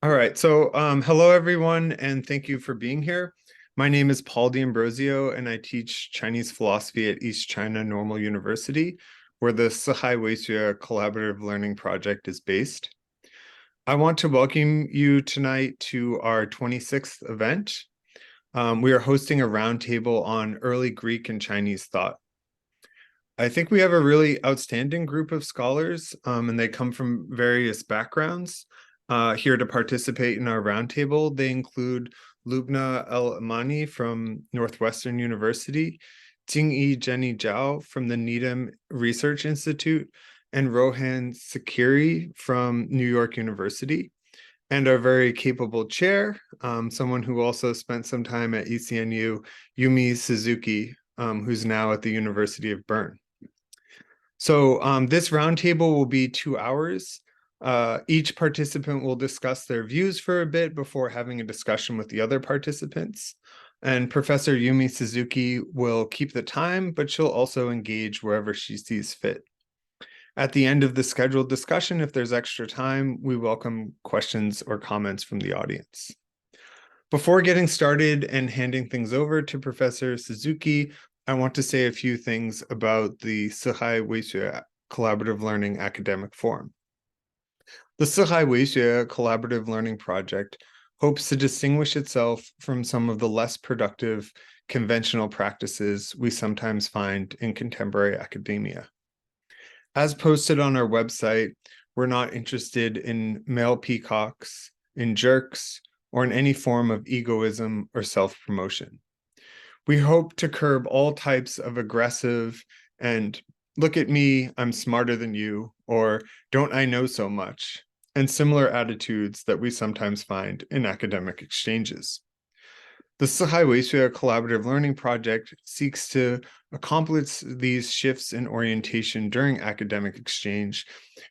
All right, so hello everyone, and thank you for being here. My name is Paul D'Ambrosio, and I teach Chinese philosophy at East China Normal University, where the 四海为学 Collaborative Learning Project is based. I want to welcome you tonight to our 26th event. We are hosting a roundtable on early Greek and Chinese thought. I think we have a really outstanding group of scholars, and they come from various backgrounds here to participate in our roundtable. They include Loubna El Amine from Northwestern University, Jingyi Jenny Zhao from the Needham Research Institute, and Rohan Sikri from New York University, and our very capable chair, someone who also spent some time at ECNU, Yumi Suzuki, who's now at the University of Bern. So this roundtable will be 2 hours. Each participant will discuss their views for a bit before having a discussion with the other participants. And Professor Yumi Suzuki will keep the time, but she'll also engage wherever she sees fit. At the end of the scheduled discussion, if there's extra time, we welcome questions or comments from the audience. Before getting started and handing things over to Professor Suzuki, I want to say a few things about the 四海为学 Collaborative Learning Academic Forum. The 四海为学 Collaborative Learning Project hopes to distinguish itself from some of the less productive conventional practices we sometimes find in contemporary academia. As posted on our website, we're not interested in male peacocks, in jerks, or in any form of egoism or self-promotion. We hope to curb all types of aggressive and look at me, I'm smarter than you, or don't I know so much, and similar attitudes that we sometimes find in academic exchanges. The 四海为学 Collaborative Learning Project seeks to accomplish these shifts in orientation during academic exchange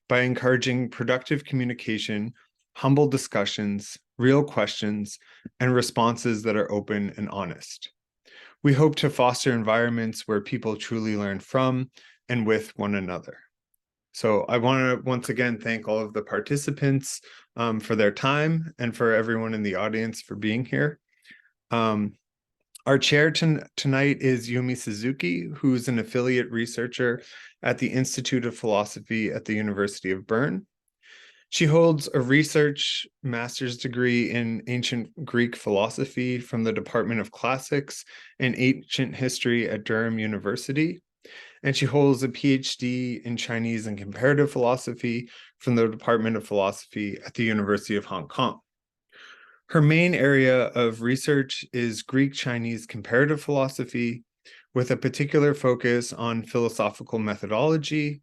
by encouraging productive communication, humble discussions, real questions, and responses that are open and honest. We hope to foster environments where people truly learn from and with one another. So I want to once again thank all of the participants for their time and for everyone in the audience for being here. Our chair tonight is Yumi Suzuki, who's an affiliate researcher at the Institute of Philosophy at the University of Bern. She holds a research master's degree in ancient Greek philosophy from the Department of Classics and Ancient History at Durham University. And she holds a PhD in Chinese and Comparative Philosophy from the Department of Philosophy at the University of Hong Kong. Her main area of research is Greek-Chinese comparative philosophy, with a particular focus on philosophical methodology,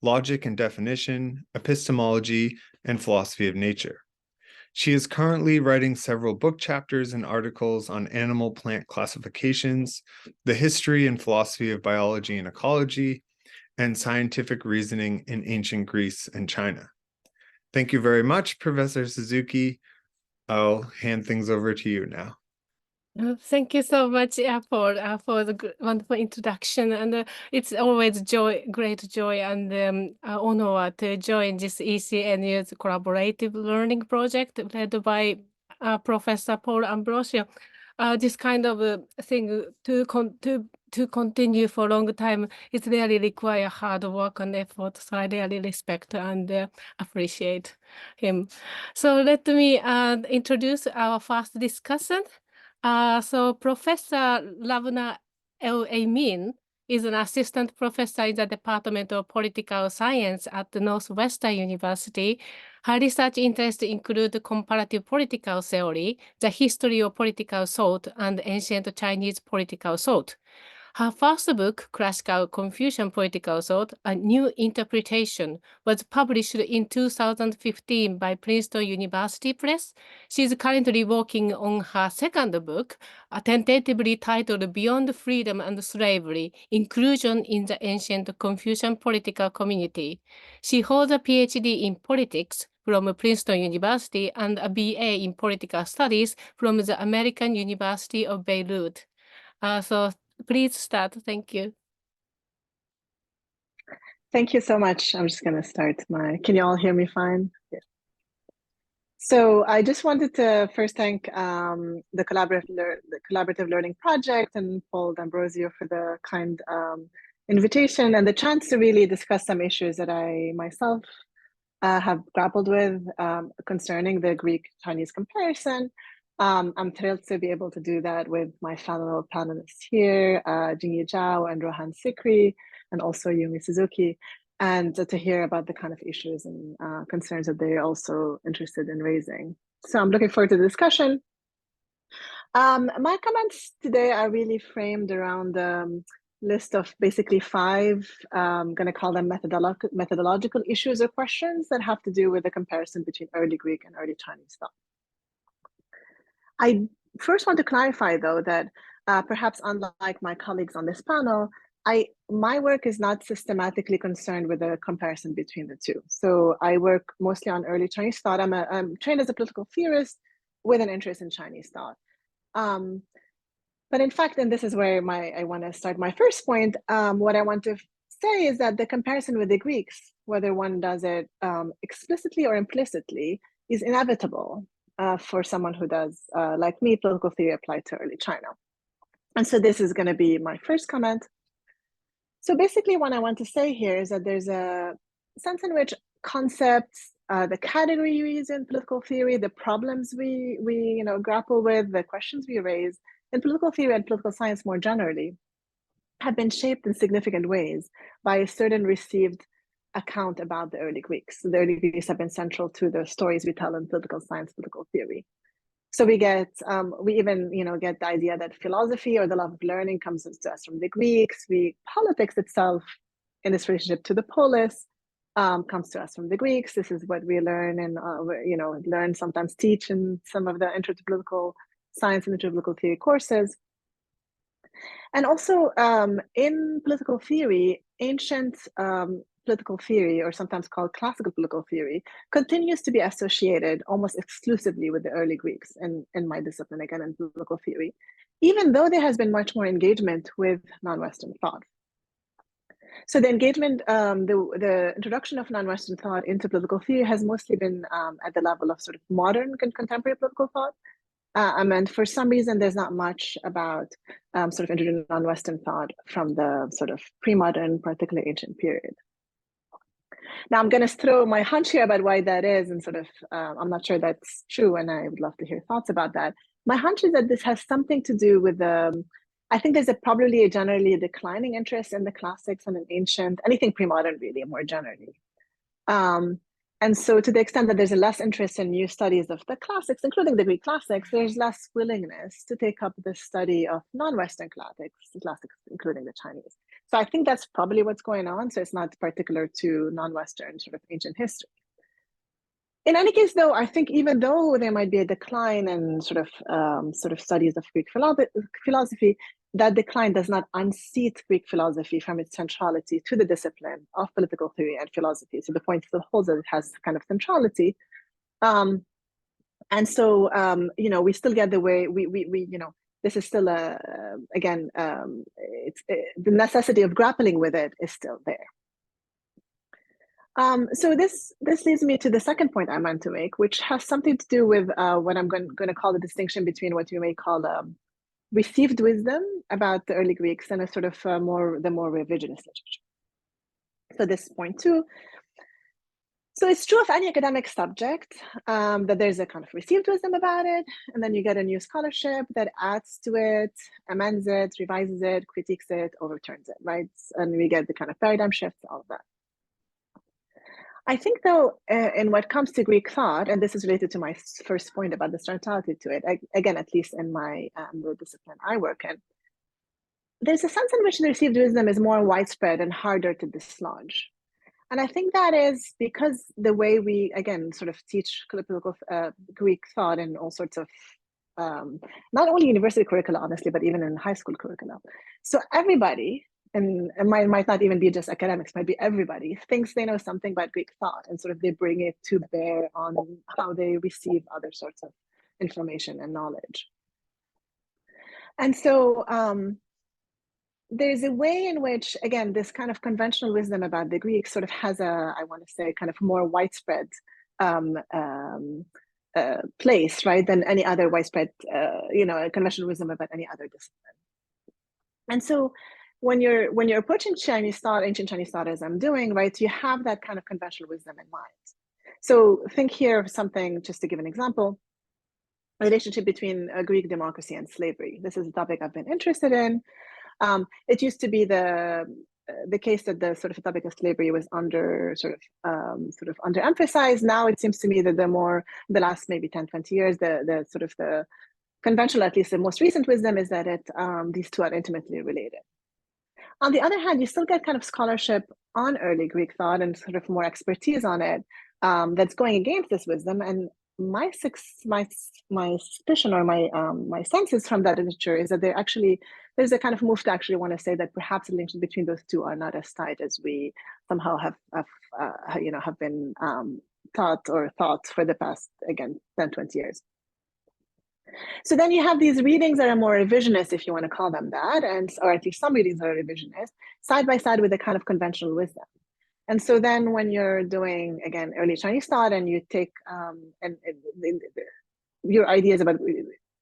logic and definition, epistemology, and philosophy of nature. She is currently writing several book chapters and articles on animal-plant classifications, the history and philosophy of biology and ecology, and scientific reasoning in ancient Greece and China. Thank you very much, Professor Suzuki. I'll hand things over to you now. Thank you so much for the wonderful introduction, and it's always great joy and honor to join this ECNU's collaborative learning project led by Professor Paul Ambrosio. This kind of thing to continue for a long time, it really requires hard work and effort. So I really respect and appreciate him. So let me introduce our first discussion. So Professor Loubna El Amine is an assistant professor in the Department of Political Science at the Northwestern University. Her research interests include comparative political theory, the history of political thought, and ancient Chinese political thought. Her first book, Classical Confucian Political Thought, A New Interpretation, was published in 2015 by Princeton University Press. She is currently working on her second book, tentatively titled Beyond Freedom and Slavery, Inclusion in the Ancient Confucian Political Community. She holds a PhD in politics from Princeton University and a BA in political studies from the American University of Beirut. So please start. Thank you. Thank you so much. I'm just going to start can you all hear me fine? Yeah. So I just wanted to first thank the Collaborative Learning Project and Paul D'Ambrosio for the kind invitation and the chance to really discuss some issues that I myself have grappled with concerning the Greek-Chinese comparison. I'm thrilled to be able to do that with my fellow panelists here, Jingyi Zhao and Rohan Sikri, and also Yumi Suzuki, and to hear about the kind of issues and concerns that they're also interested in raising. So I'm looking forward to the discussion. My comments today are really framed around the list of basically 5, I'm going to call them methodological issues or questions that have to do with the comparison between early Greek and early Chinese thought. I first want to clarify, though, that perhaps unlike my colleagues on this panel, my work is not systematically concerned with the comparison between the two. So I work mostly on early Chinese thought. I'm trained as a political theorist with an interest in Chinese thought. But in fact, and this is where I want to start my first point, what I want to say is that the comparison with the Greeks, whether one does it explicitly or implicitly, is inevitable for someone who does, like me, political theory applied to early China. And so this is going to be my first comment. So basically what I want to say here is that there's a sense in which concepts, the category we use in political theory, the problems we grapple with, the questions we raise in political theory and political science more generally, have been shaped in significant ways by a certain received account about the early Greeks. The early Greeks have been central to the stories we tell in political science, political theory. So we even get the idea that philosophy or the love of learning comes to us from the Greeks. Politics itself, in this relationship to the polis, comes to us from the Greeks. This is what we learn and learn, sometimes teach in some of the intro to political science and intro to political theory courses. And also in political theory, ancient political theory, or sometimes called classical political theory, continues to be associated almost exclusively with the early Greeks in my discipline, again, in political theory, even though there has been much more engagement with non-Western thought. So the engagement, the introduction of non-Western thought into political theory has mostly been at the level of sort of modern contemporary political thought. And for some reason, there's not much about sort of introducing non-Western thought from the sort of pre-modern, particularly ancient period. Now, I'm going to throw my hunch here about why that is, and sort of, I'm not sure that's true, and I would love to hear thoughts about that. My hunch is that this has something to do with I think there's probably a generally declining interest in the classics and in ancient, anything pre-modern really, more generally. And so to the extent that there's a less interest in new studies of the classics, including the Greek classics, there's less willingness to take up the study of non-Western classics, including the Chinese. So I think that's probably what's going on. So it's not particular to non-Western sort of ancient history. In any case, though, I think even though there might be a decline in sort of studies of Greek philosophy, that decline does not unseat Greek philosophy from its centrality to the discipline of political theory and philosophy. So the point still holds that it has kind of centrality. And so, we still get the way this is still again, the necessity of grappling with it is still there. So this leads me to the second point I meant to make, which has something to do with what I'm going to call the distinction between what you may call received wisdom about the early Greeks and a sort of the more revisionist literature. So this point too. So it's true of any academic subject that there's a kind of received wisdom about it, and then you get a new scholarship that adds to it, amends it, revises it, critiques it, overturns it, right? And we get the kind of paradigm shifts, all of that. I think, though, in what comes to Greek thought, and this is related to my first point about the centrality to it, again, at least in my the discipline I work in, there's a sense in which the received wisdom is more widespread and harder to dislodge. And I think that is because the way we, again, sort of teach political Greek thought in all sorts of, not only university curricula, honestly, but even in high school curricula. So everybody, and it might not even be just academics, might be everybody, thinks they know something about Greek thought, and sort of they bring it to bear on how they receive other sorts of information and knowledge. And so there's a way in which, again, this kind of conventional wisdom about the Greeks sort of has I want to say, kind of more widespread place, right, than any other widespread, conventional wisdom about any other discipline. And so when you're approaching Chinese thought, ancient Chinese thought, as I'm doing, right, you have that kind of conventional wisdom in mind. So think here of something, just to give an example, a relationship between Greek democracy and slavery. This is a topic I've been interested in. It used to be the case that the sort of topic of slavery was underemphasized. Now it seems to me that the last maybe 10, 20 years, the conventional, at least the most recent wisdom, is that these two are intimately related. On the other hand, you still get kind of scholarship on early Greek thought and sort of more expertise on it that's going against this wisdom. And my suspicion or my senses from that literature is that there's a kind of move to actually want to say that perhaps the links between those two are not as tight as we somehow have been taught for the past, again, 10, 20 years. So then you have these readings that are more revisionist, if you want to call them that, or at least some readings that are revisionist, side by side with the kind of conventional wisdom. And so then when you're doing, again, early Chinese thought, and you take your ideas about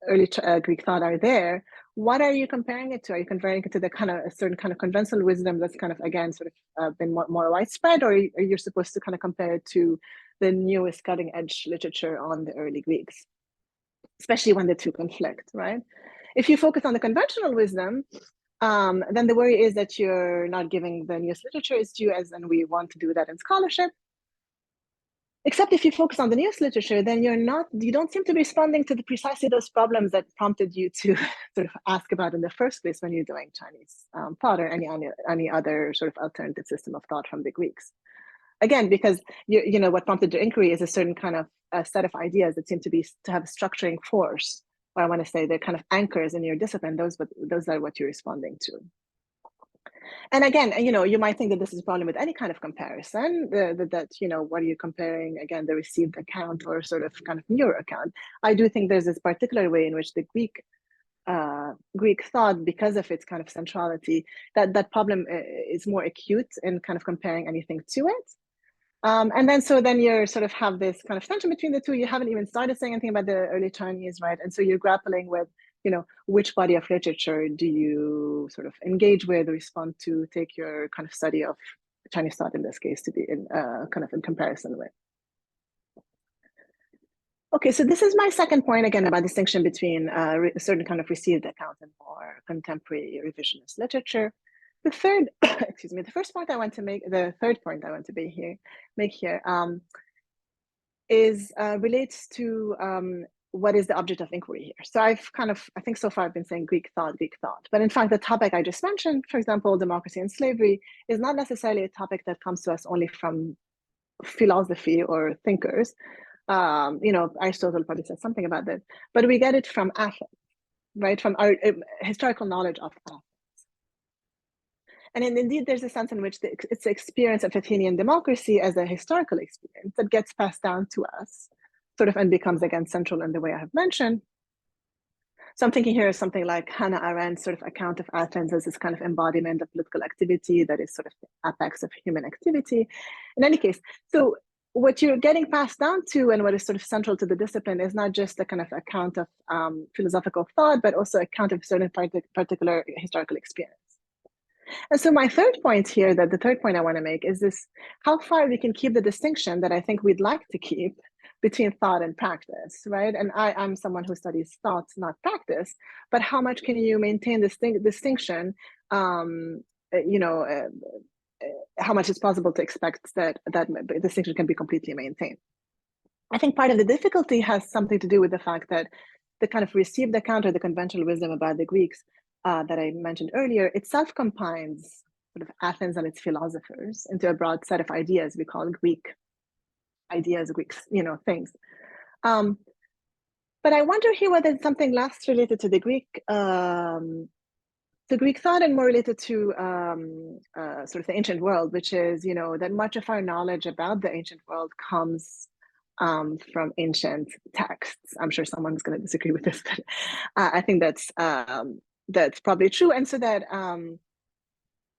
early Greek thought are there, what are you comparing it to? Are you comparing it to the kind of a certain kind of conventional wisdom that's kind of, again, sort of been more widespread, or are you supposed to kind of compare it to the newest cutting edge literature on the early Greeks, especially when the two conflict, right? If you focus on the conventional wisdom, then the worry is that you're not giving the newest literature its due, and we want to do that in scholarship. Except if you focus on the newest literature, then you don't seem to be responding to precisely those problems that prompted you to sort of ask about in the first place when you're doing Chinese thought or any other sort of alternative system of thought from the Greeks. Again, because what prompted your inquiry is a certain kind of set of ideas that seem to have a structuring force, or I want to say they're kind of anchors in your discipline. Those are what you're responding to. And again, you might think that this is a problem with any kind of comparison, that what are you comparing, again, the received account or sort of kind of newer account. I do think there's this particular way in which the Greek thought, because of its kind of centrality, that problem is more acute in kind of comparing anything to it. And then you sort of have this kind of tension between the two. You haven't even started saying anything about the early Chinese, right? And so you're grappling with, which body of literature do you sort of engage with, respond to, take your kind of study of Chinese thought in this case to be in kind of in comparison with. Okay, so this is my second point, again, about distinction between a certain kind of received account and more contemporary revisionist literature. The third, the first point I want to make, the third point I want to make here relates to what is the object of inquiry here. So I think so far I've been saying Greek thought, but in fact, the topic I just mentioned, for example, democracy and slavery, is not necessarily a topic that comes to us only from philosophy or thinkers. Aristotle probably said something about that, but we get it from Athens, right? From our historical knowledge of Athens. And indeed, there's a sense in which it's the experience of Athenian democracy as a historical experience that gets passed down to us, sort of, and becomes, again, central in the way I have mentioned. So I'm thinking here of something like Hannah Arendt's sort of account of Athens as this kind of embodiment of political activity that is sort of the apex of human activity. In any case, so what you're getting passed down to and what is sort of central to the discipline is not just a kind of account of philosophical thought, but also account of a certain particular historical experience. And so my third point here, the third point I want to make is this: how far we can keep the distinction that I think we'd like to keep between thought and practice, right? And I'm someone who studies thought, not practice, but how much can you maintain this distinction? How much it's possible to expect that distinction can be completely maintained. I think part of the difficulty has something to do with the fact that the kind of received account or the conventional wisdom about the Greeks that I mentioned earlier, itself combines sort of Athens and its philosophers into a broad set of ideas we call Greek ideas, Greek, things. But I wonder here whether it's something less related to the Greek thought and more related to sort of the ancient world, which is, that much of our knowledge about the ancient world comes from ancient texts. I'm sure someone's going to disagree with this, but I think that's probably true. And so that,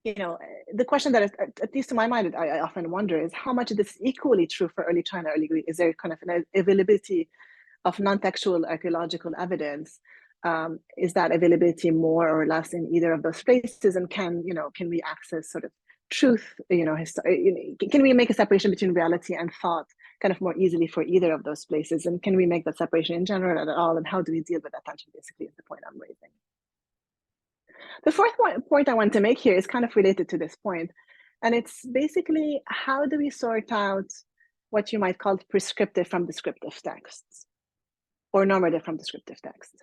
the question that is, at least to my mind, I often wonder is how much of this is equally true for early China, early Greek? Is there kind of an availability of non-textual archaeological evidence, is that availability more or less in either of those places? And can we access sort of truth, can we make a separation between reality and thought kind of more easily for either of those places? And can we make that separation in general at all? And how do we deal with that tension, basically, is the point I'm raising. The fourth point I want to make here is kind of related to this point. And it's basically, how do we sort out what you might call prescriptive from descriptive texts, or normative from descriptive texts?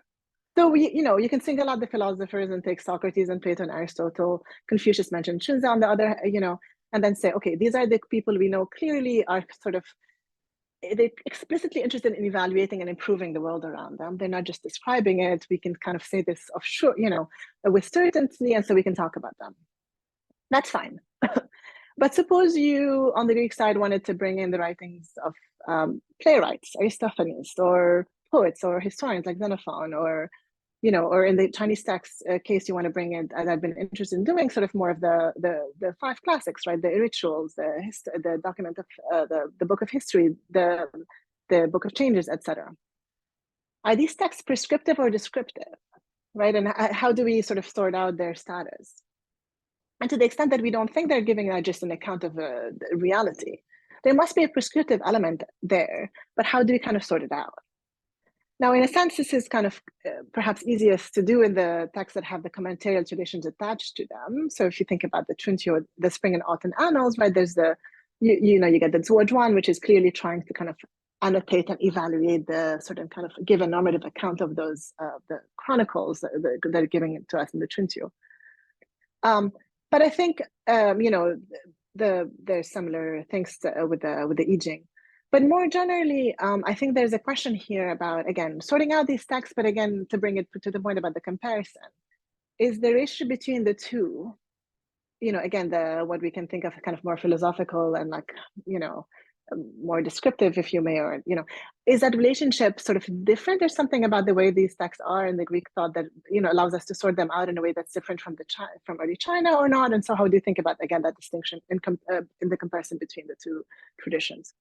So you can single out the philosophers and take Socrates and Plato and Aristotle. Confucius mentioned Xunzi on the other, and then say, okay, these are the people we know clearly are sort of, they're explicitly interested in evaluating and improving the world around them. They're not just describing it. We can kind of say this of sure, with certainty, and so we can talk about them. That's fine. But suppose you, on the Greek side, wanted to bring in the writings of playwrights, Aristophanes, or poets, or historians like Xenophon, or in the Chinese text case, you want to bring in, as I've been interested in doing, sort of more of the five classics, right? The rituals, the document of the book of history, the book of changes, etc. Are these texts prescriptive or descriptive, right? And how do we sort of sort out their status? And to the extent that we don't think they're giving just an account of reality, there must be a prescriptive element there, but how do we kind of sort it out? Now, in a sense, this is kind of perhaps easiest to do in the texts that have the commentarial traditions attached to them. So if you think about the Chuntio, the Spring and Autumn Annals, right, there's you get the Zuozhuan, which is clearly trying to kind of annotate and evaluate the sort of kind of give a normative account of those, the chronicles that are giving it to us in the Chuntio. But I think, there's similar things with the I Ching. But more generally, I think there's a question here about, again, sorting out these texts, but again, to bring it to the point about the comparison, is there issue between the two, again, what we can think of kind of more philosophical and like, more descriptive, if you may, or, is that relationship sort of different? There's something about the way these texts are in the Greek thought that, allows us to sort them out in a way that's different from from early China or not? And so how do you think about, again, that distinction in the comparison between the two traditions?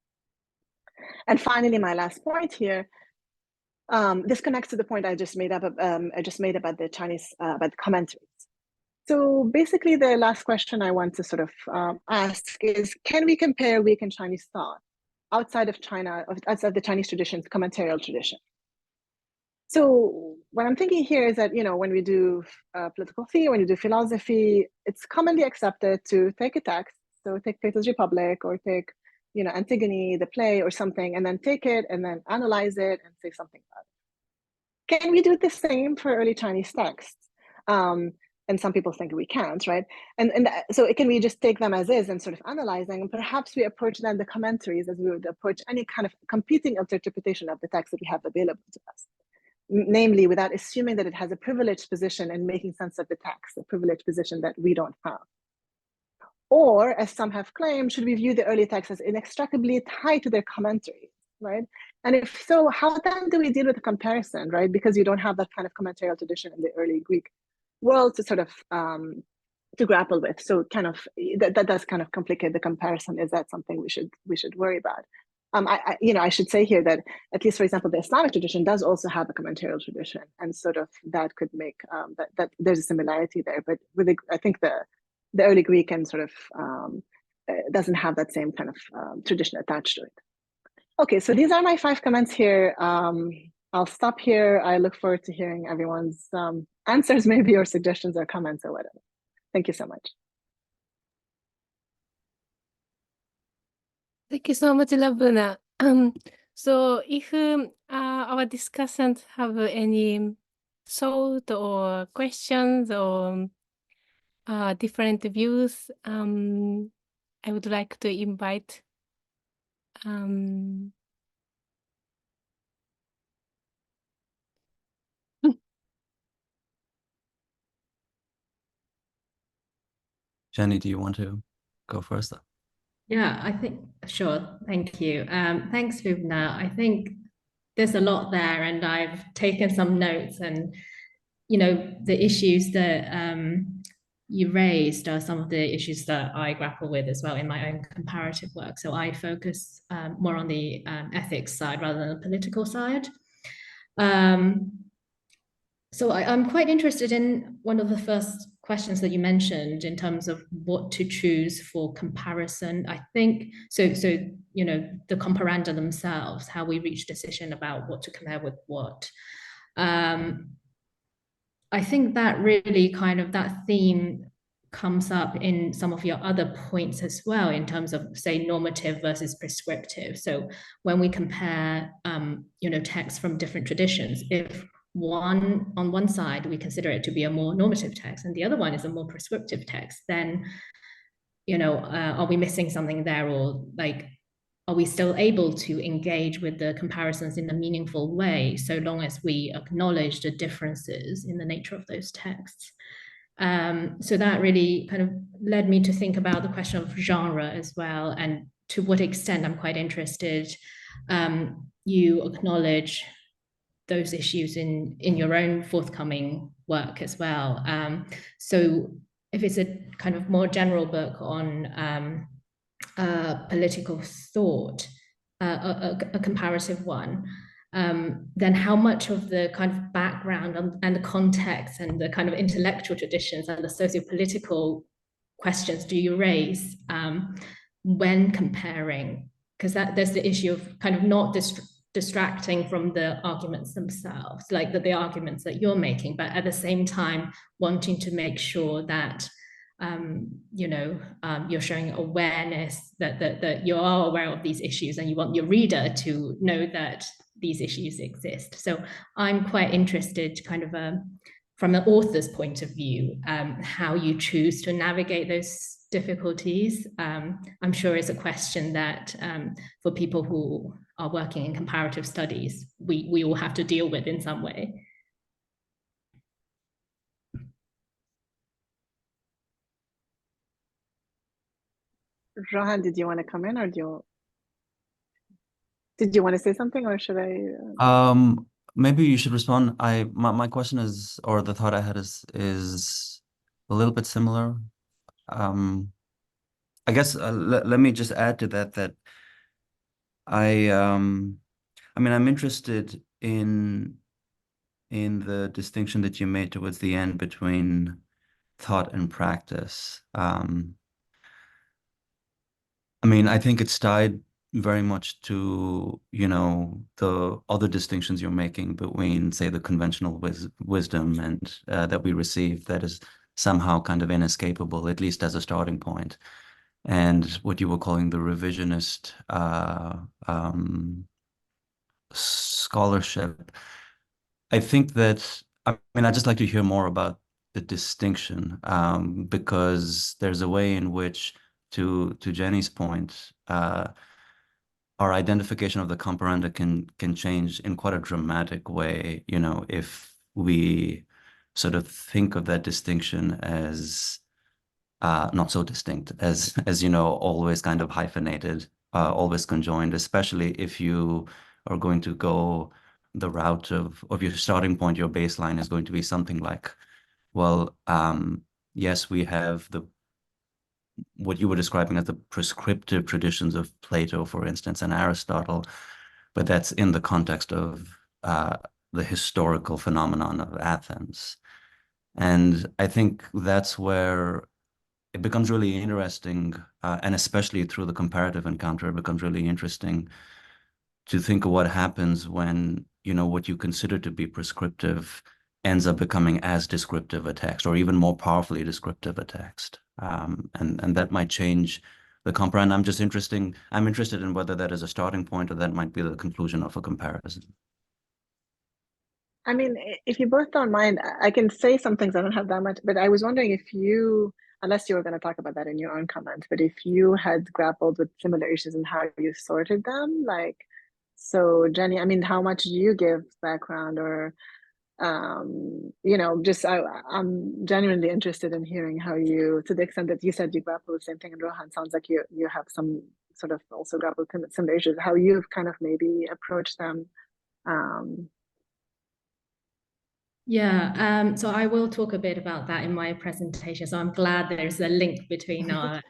And finally, my last point here, this connects to the point I just made about the Chinese, about the commentaries. So basically, the last question I want to sort of ask is, can we compare weakened Chinese thought outside of China, outside the Chinese tradition's commentarial tradition? So what I'm thinking here is that, when we do political theory, when you do philosophy, it's commonly accepted to take a text, so take Plato's Republic or take Antigone, the play or something, and then take it and then analyze it and say something about it. Can we do the same for early Chinese texts? And some people think we can't, right? So can we just take them as is and sort of analyzing, and perhaps we approach then the commentaries as we would approach any kind of competing interpretation of the text that we have available to us. Namely, without assuming that it has a privileged position in making sense of the text, a privileged position that we don't have. Or, as some have claimed, should we view the early texts as inextricably tied to their commentaries, right? And if so, how then do we deal with the comparison, right? Because you don't have that kind of commentarial tradition in the early Greek world to sort of to grapple with. So kind of that does kind of complicate the comparison. Is that something we should worry about? I should say here that, at least for example, the Islamic tradition does also have a commentarial tradition, and sort of that could make that there's a similarity there. But I think the early Greek and sort of doesn't have that same kind of tradition attached to it. Okay, so these are my 5 comments here. I'll stop here. I look forward to hearing everyone's answers, maybe, or suggestions or comments or whatever. Thank you so much. Thank you so much, Loubna. So if our discussants have any thought or questions or different views, I would like to invite Jenny, do you want to go first? Yeah, I think, sure. Thank you. Thanks, Loubna. I think there's a lot there, and I've taken some notes, and, the issues that you raised are some of the issues that I grapple with as well in my own comparative work. So I focus more on the ethics side rather than the political side. So I'm quite interested in one of the first questions that you mentioned in terms of what to choose for comparison. I think so you know, the comparanda themselves, how we reach decision about what to compare with what. I think that really kind of that theme comes up in some of your other points as well, in terms of, say, normative versus prescriptive. So when we compare, you know, texts from different traditions, if on one side we consider it to be a more normative text and the other one is a more prescriptive text, then, you know, are we missing something there, or like, are we still able to engage with the comparisons in a meaningful way, so long as we acknowledge the differences in the nature of those texts? So that really kind of led me to think about the question of genre as well, and to what extent I'm quite interested. You acknowledge those issues in your own forthcoming work as well. So if it's a kind of more general book on political thought, a comparative one, then how much of the kind of background and the context and the kind of intellectual traditions and the socio-political questions do you raise when comparing? Because there's the issue of kind of not distracting from the arguments themselves, like the arguments that you're making, but at the same time wanting to make sure that you know, you're showing awareness that you are aware of these issues, and you want your reader to know that these issues exist. So I'm quite interested, kind of from an author's point of view, how you choose to navigate those difficulties. I'm sure it's a question that for people who are working in comparative studies, we all have to deal with in some way. Rohan, did you want to come in, or did you want to say something, or should I? Maybe you should respond. My question is, or the thought I had is a little bit similar. I guess let me just add to that I mean, I'm interested in the distinction that you made towards the end between thought and practice. I mean, I think it's tied very much to, you know, the other distinctions you're making between, say, the conventional wisdom and that we receive, that is somehow kind of inescapable, at least as a starting point, and what you were calling the revisionist scholarship. I think that, I mean, I'd just like to hear more about the distinction, because there's a way in which, to Jenny's point, our identification of the comparanda can change in quite a dramatic way, you know, if we sort of think of that distinction as not so distinct, as you know, always kind of hyphenated, always conjoined, especially if you are going to go the route of your starting point, your baseline is going to be something like, well, yes, we have what you were describing as the prescriptive traditions of Plato, for instance, and Aristotle, but that's in the context of the historical phenomenon of Athens. And I think that's where it becomes really interesting, and especially through the comparative encounter, it becomes really interesting to think of what happens when, you know, what you consider to be prescriptive ends up becoming as descriptive a text, or even more powerfully descriptive a text. And that might change the comparand. I'm interested in whether that is a starting point, or that might be the conclusion of a comparison. I mean, if you both don't mind, I can say some things. I don't have that much, but I was wondering if you, unless you were going to talk about that in your own comments, but if you had grappled with similar issues and how you sorted them, like, so Jenny, I mean, how much do you give background, or, you know, just I'm genuinely interested in hearing how you, to the extent that you said you grapple with the same thing, and Rohan, sounds like you have some sort of also grappled with similar issues, how you've kind of maybe approached them. Yeah, so I will talk a bit about that in my presentation. So I'm glad there's a link between our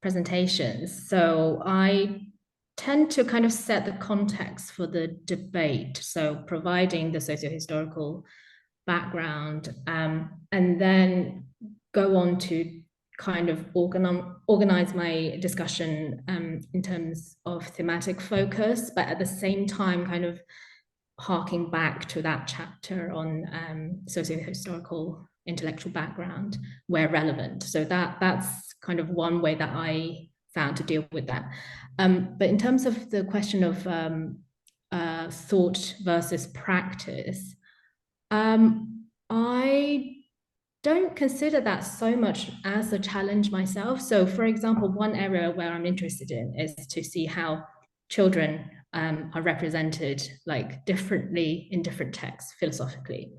presentations. So I tend to kind of set the context for the debate. So providing the socio-historical background, and then go on to kind of organize my discussion in terms of thematic focus, but at the same time kind of harking back to that chapter on socio-historical intellectual background where relevant. So that's kind of one way that I found to deal with that. But in terms of the question of thought versus practice, I don't consider that so much as a challenge myself. So for example, one area where I'm interested in is to see how children are represented like differently in different texts philosophically.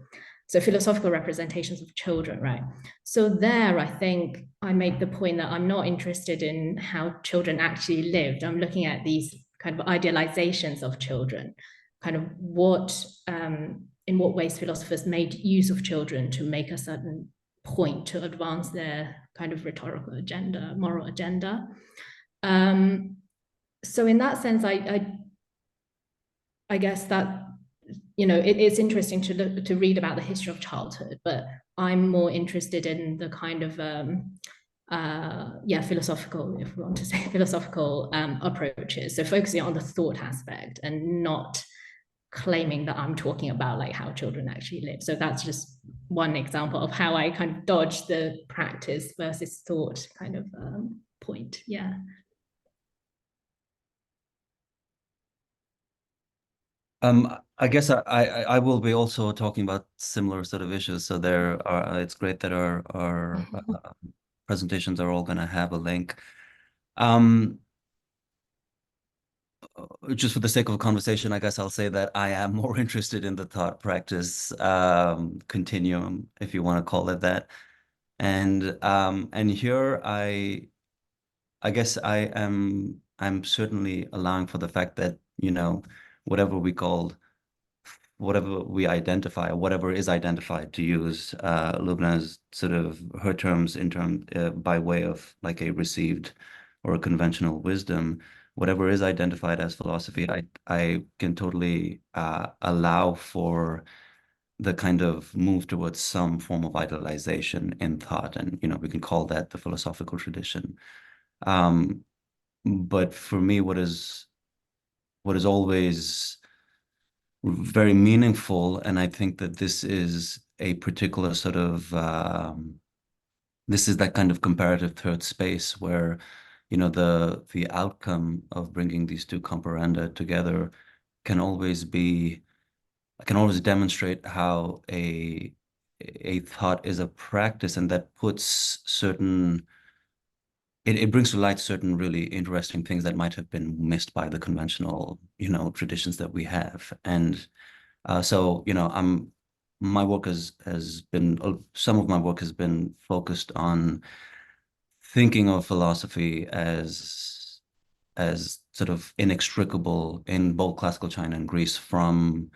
So philosophical representations of children, right? So there, I think I make the point that I'm not interested in how children actually lived. I'm looking at these kind of idealizations of children, kind of what, in what ways philosophers made use of children to make a certain point, to advance their kind of rhetorical agenda, moral agenda. So in that sense, I guess that, you know, it's interesting to read about the history of childhood, but I'm more interested in the kind of philosophical, if we want to say philosophical approaches. So focusing on the thought aspect and not claiming that I'm talking about like how children actually live. So that's just one example of how I kind of dodge the practice versus thought kind of point. Yeah. I guess I will be also talking about similar sort of issues. So there are, it's great that our presentations are all going to have a link. Just for the sake of a conversation, I guess I'll say that I am more interested in the thought practice continuum, if you want to call it that. And here I guess I'm certainly allowing for the fact that, you know, whatever we identify, or whatever is identified, to use Loubna's sort of her terms by way of like a received or a conventional wisdom, whatever is identified as philosophy, I can totally allow for the kind of move towards some form of idealization in thought, and you know, we can call that the philosophical tradition. But for me, what is always very meaningful, and I think that this is a particular sort of this is that kind of comparative third space where, you know, the outcome of bringing these two comparanda together can always demonstrate how a thought is a practice, and that puts certain it brings to light certain really interesting things that might have been missed by the conventional, you know, traditions that we have. And so, you know, some of my work has been focused on thinking of philosophy as sort of inextricable in both classical China and Greece from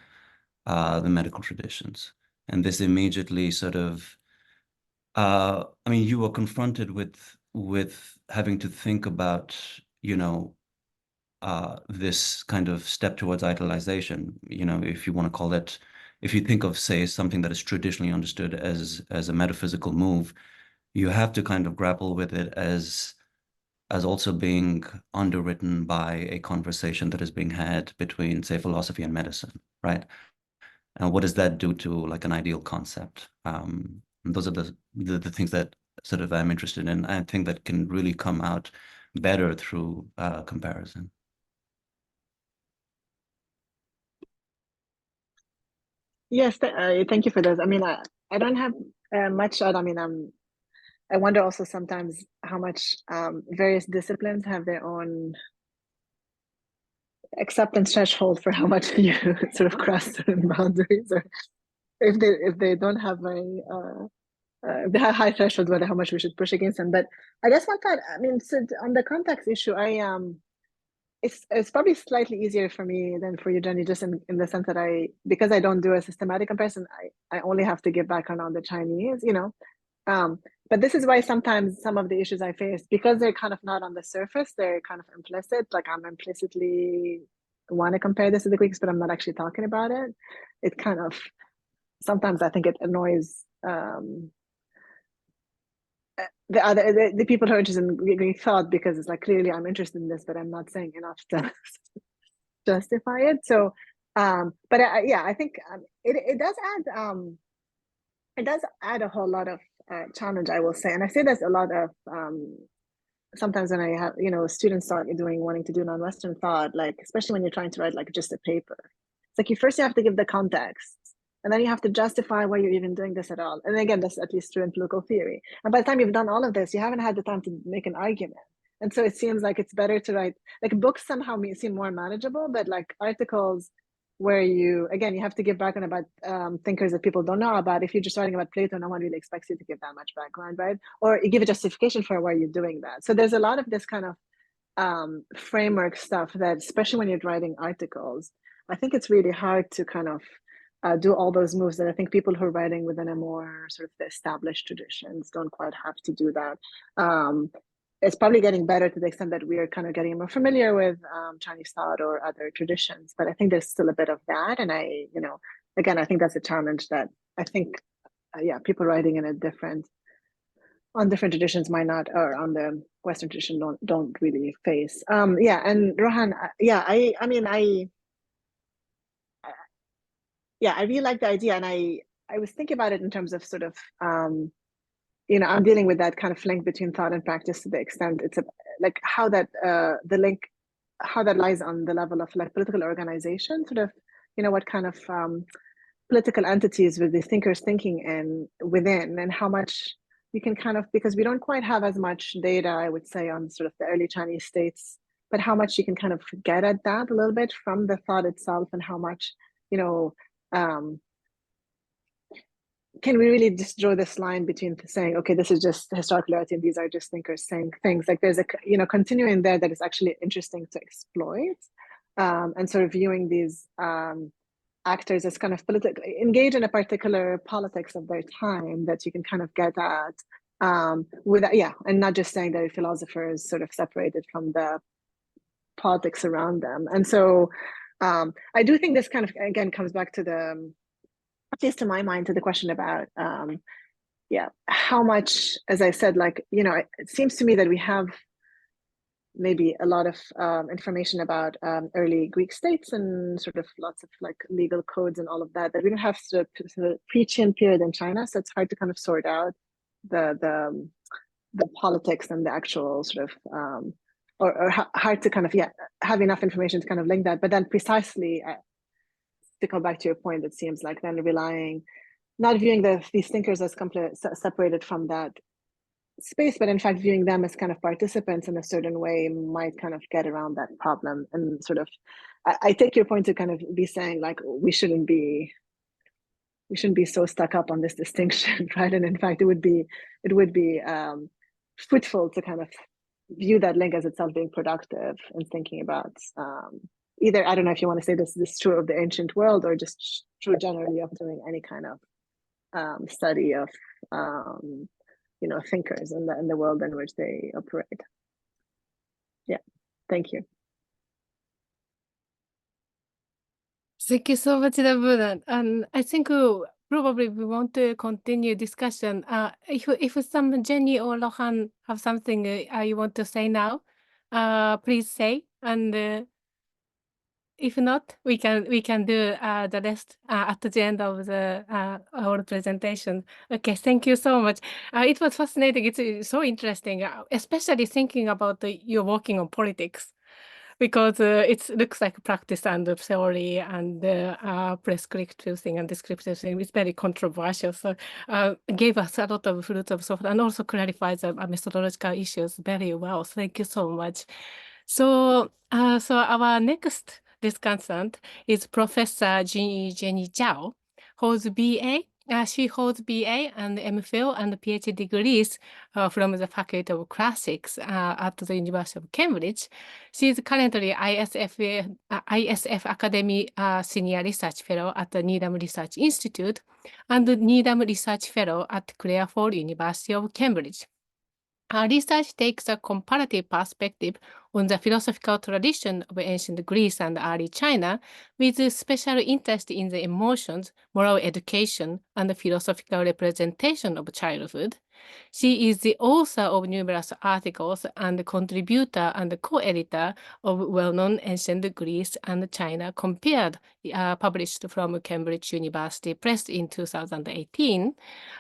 the medical traditions. And this immediately sort of, I mean, you were confronted with having to think about, you know, this kind of step towards idealization, you know, if you want to call it, if you think of, say, something that is traditionally understood as a metaphysical move, you have to kind of grapple with it as also being underwritten by a conversation that is being had between, say, philosophy and medicine, right? And what does that do to like an ideal concept? And those are the things that sort of I'm interested in. I think that can really come out better through comparison. Yes, thank you for those. I mean, I don't have much. I mean, I wonder also sometimes how much various disciplines have their own acceptance threshold for how much you sort of cross certain boundaries, or if they don't have they have high thresholds, whether how much we should push against them. But I guess one thought, I mean, so on the context issue, it's probably slightly easier for me than for you, Jenny, just in the sense that because I don't do a systematic comparison, I only have to give background on the Chinese, you know. But this is why sometimes some of the issues I face, because they're kind of not on the surface, they're kind of implicit. Like I'm implicitly want to compare this to the Greeks, but I'm not actually talking about it. It kind of, sometimes I think it annoys the people who are interested in Greek thought, because it's like, clearly I'm interested in this, but I'm not saying enough to justify it. So, but yeah, I think it does add a whole lot of challenge, I will say. And I say there's a lot of sometimes when I have, students start wanting to do non-Western thought, like, especially when you're trying to write like just a paper, it's like you have to give the context, and then you have to justify why you're even doing this at all. And again, that's at least true in political theory. And by the time you've done all of this, you haven't had the time to make an argument. And so it seems like it's better to write, like, books somehow seem more manageable, but like articles where you have to give background about thinkers that people don't know about. If you're just writing about Plato, no one really expects you to give that much background, right? Or you give a justification for why you're doing that. So there's a lot of this kind of framework stuff that, especially when you're writing articles, I think it's really hard to kind of do all those moves that I think people who are writing within a more sort of the established traditions don't quite have to do that. It's probably getting better to the extent that we are kind of getting more familiar with Chinese thought or other traditions, but I think there's still a bit of that. And again, I think that's a challenge that I think, people writing in on different traditions might not, or on the Western tradition don't really face. And Rohan, I really like the idea, and I was thinking about it in terms of sort of, I'm dealing with that kind of link between thought and practice to the extent it's like how that the link, how that lies on the level of like political organization, sort of, what kind of political entities with the thinkers thinking within, and how much you can kind of, because we don't quite have as much data, I would say, on sort of the early Chinese states, but how much you can kind of get at that a little bit from the thought itself, and how much, can we really just draw this line between saying, okay, this is just historical reality and these are just thinkers saying things, like there's a continuing there that is actually interesting to exploit, and sort of viewing these actors as kind of engage in a particular politics of their time that you can kind of get at, and not just saying that a philosopher is sort of separated from the politics around them. And so I do think this kind of, again, comes back to at least to my mind, to the question about, how much, as I said, like, it seems to me that we have maybe a lot of information about early Greek states and sort of lots of like legal codes and all of that, that we don't have sort of pre-Qin period in China. So it's hard to kind of sort out the politics and the actual sort of, or hard to kind of, have enough information to kind of link that. But then precisely, to come back to your point, it seems like then not viewing these thinkers as completely separated from that space, but in fact viewing them as kind of participants in a certain way might kind of get around that problem. And sort of, I take your point to kind of be saying like, we shouldn't be so stuck up on this distinction, right? And in fact, it would be fruitful to kind of view that link as itself being productive and thinking about either, I don't know if you want to say this is true of the ancient world, or just true generally of doing any kind of study of thinkers in the world in which they operate. Thank you. Thank you so much, Labuna. And I think probably we want to continue discussion. If some Jenny or Rohan have something you want to say now, please say. And if not, we can do the rest at the end of our presentation. Okay, thank you so much. It was fascinating. It's so interesting, especially thinking about you're working on politics, because it looks like practice and theory and prescriptive thing and descriptive thing. It's very controversial. So gave us a lot of fruits of thought and also clarifies the methodological issues very well. Thank you so much. So our next discussant is Professor Jingyi Jenny Zhao, who's BA She holds BA and MPhil and PhD degrees from the Faculty of Classics at the University of Cambridge. She is currently ISF Academy Senior Research Fellow at the Needham Research Institute and Needham Research Fellow at Clare University of Cambridge. Her research takes a comparative perspective on the philosophical tradition of ancient Greece and early China, with a special interest in the emotions, moral education, and the philosophical representation of childhood. She is the author of numerous articles and contributor and co-editor of well-known ancient Greece and China Compared, published from Cambridge University Press in 2018.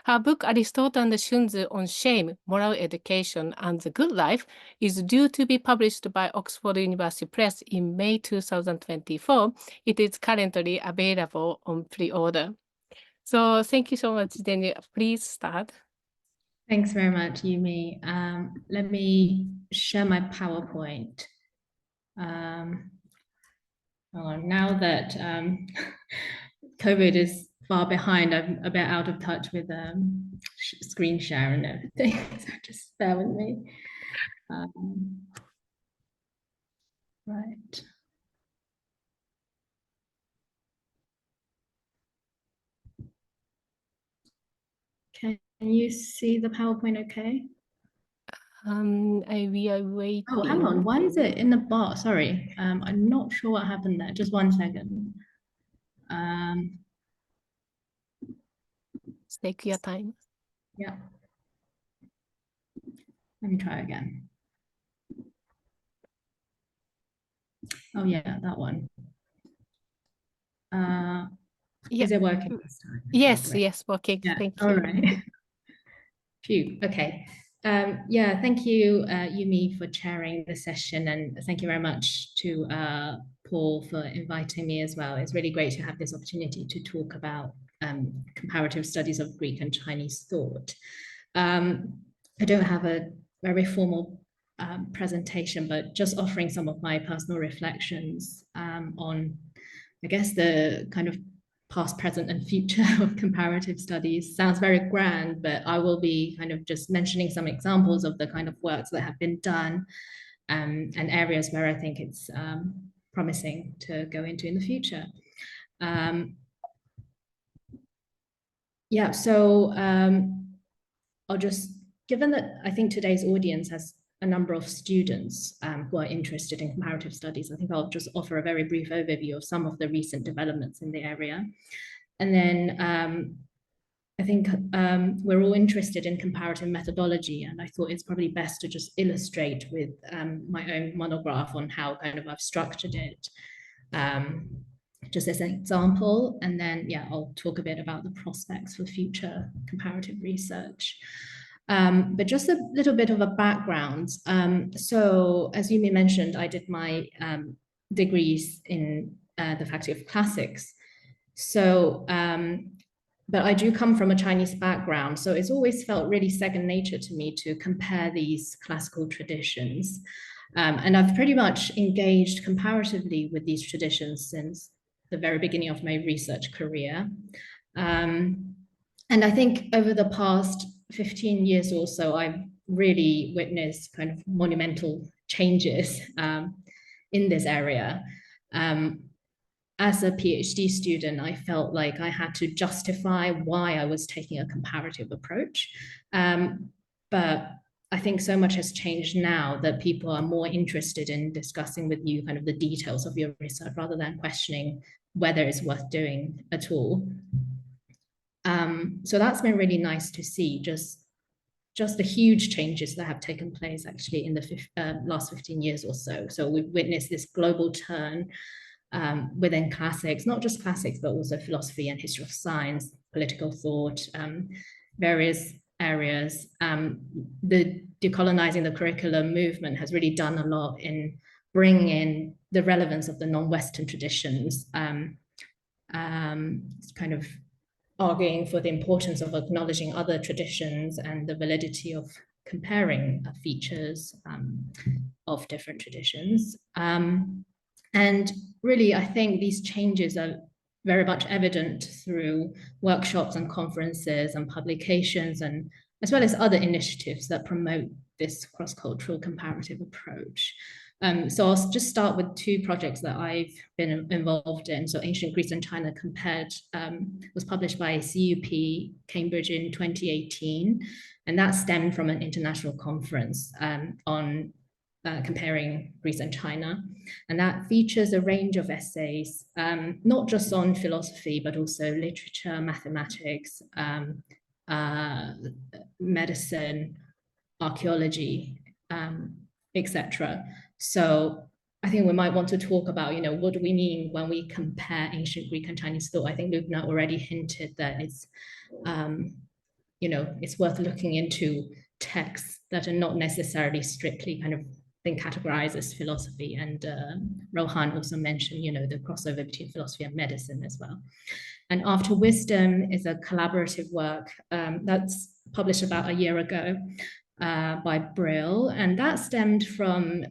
Her book Aristotle and Shunzi on Shame, Moral Education, and the Good Life is due to be published by Oxford University Press in May 2024. It is currently available on pre-order. So thank you so much, Jenny. Please start. Thanks very much, Yumi. Let me share my PowerPoint. Now that COVID is far behind, I'm a bit out of touch with screen share and everything, so just bear with me. Right. Can you see the PowerPoint okay? We are waiting. Oh, hang on. Why is it in the bar? Sorry. I'm not sure what happened there. Just 1 second. Take your time. Yeah. Let me try again. Oh yeah, that one. Is it working this time? Yes, Okay, yes, working. yeah. Thank you. All right. Phew. Okay. Yeah, thank you, Yumi, for chairing the session, and thank you very much to Paul for inviting me as well. It's really great to have this opportunity to talk about comparative studies of Greek and Chinese thought. I don't have a very formal presentation, but just offering some of my personal reflections on, I guess, the kind of past, present, and future of comparative studies. Sounds very grand, but I will be kind of just mentioning some examples of the kind of works that have been done and areas where I think it's promising to go into in the future. Yeah, so I'll just, given that I think today's audience has a number of students who are interested in comparative studies, I think I'll just offer a very brief overview of some of the recent developments in the area. And then I think we're all interested in comparative methodology, and I thought it's probably best to just illustrate with my own monograph on how kind of I've structured it, just as an example. And then, yeah, I'll talk a bit about the prospects for future comparative research. But just a little bit of a background. So as Yumi mentioned, I did my degrees in the Faculty of Classics. So, but I do come from a Chinese background, so it's always felt really second nature to me to compare these classical traditions. And I've pretty much engaged comparatively with these traditions since the very beginning of my research career. And I think over the past 15 years or so, I've really witnessed kind of monumental changes in this area. As a PhD student, I felt like I had to justify why I was taking a comparative approach. But I think so much has changed now that people are more interested in discussing with you kind of the details of your research rather than questioning whether it's worth doing at all. So that's been really nice to see, just the huge changes that have taken place actually in the last 15 years or so. So we've witnessed this global turn within classics, not just classics, but also philosophy and history of science, political thought, various areas. The decolonizing the curriculum movement has really done a lot in bringing in the relevance of the non-Western traditions, kind of arguing for the importance of acknowledging other traditions and the validity of comparing features of different traditions. And really, I think these changes are very much evident through workshops and conferences and publications, and as well as other initiatives that promote this cross-cultural comparative approach. So I'll just start with two projects that I've been involved in. So Ancient Greece and China Compared was published by CUP Cambridge in 2018, and that stemmed from an international conference on comparing Greece and China. And that features a range of essays, not just on philosophy, but also literature, mathematics, medicine, archaeology, etc. So I think we might want to talk about, what do we mean when we compare ancient Greek and Chinese thought? I think Loubna already hinted that it's, it's worth looking into texts that are not necessarily strictly kind of been categorized as philosophy. And Rohan also mentioned, the crossover between philosophy and medicine as well. And After Wisdom is a collaborative work that's published about a year ago by Brill, and that stemmed from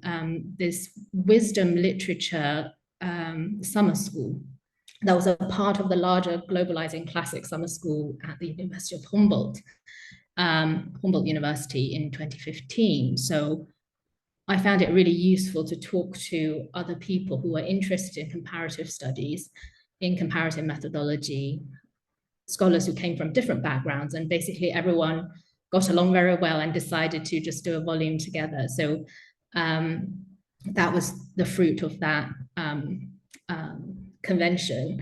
this wisdom literature summer school that was a part of the larger Globalizing Classic Summer School at the University of Humboldt University in 2015. So I found it really useful to talk to other people who are interested in comparative studies, in comparative methodology, scholars who came from different backgrounds, and basically everyone got along very well and decided to just do a volume together. So that was the fruit of that convention.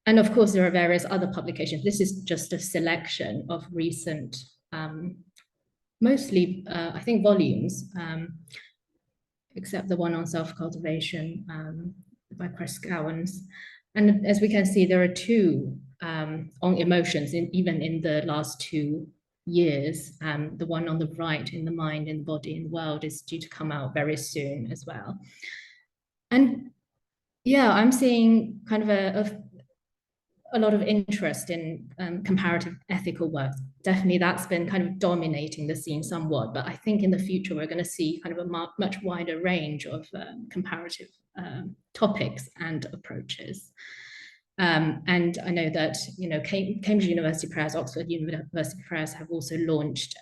And of course, there are various other publications. This is just a selection of recent, mostly, I think, volumes, except the one on self-cultivation by Chris Gowans. And as we can see, there are two on emotions, even in the last 2 years. The one on the right, In the Mind, in the Body, in the World, is due to come out very soon as well. And yeah, I'm seeing kind of a lot of interest in comparative ethical work. Definitely that's been kind of dominating the scene somewhat, but I think in the future we're going to see kind of a much wider range of comparative topics and approaches. And I know that, Cambridge University Press, Oxford University Press have also launched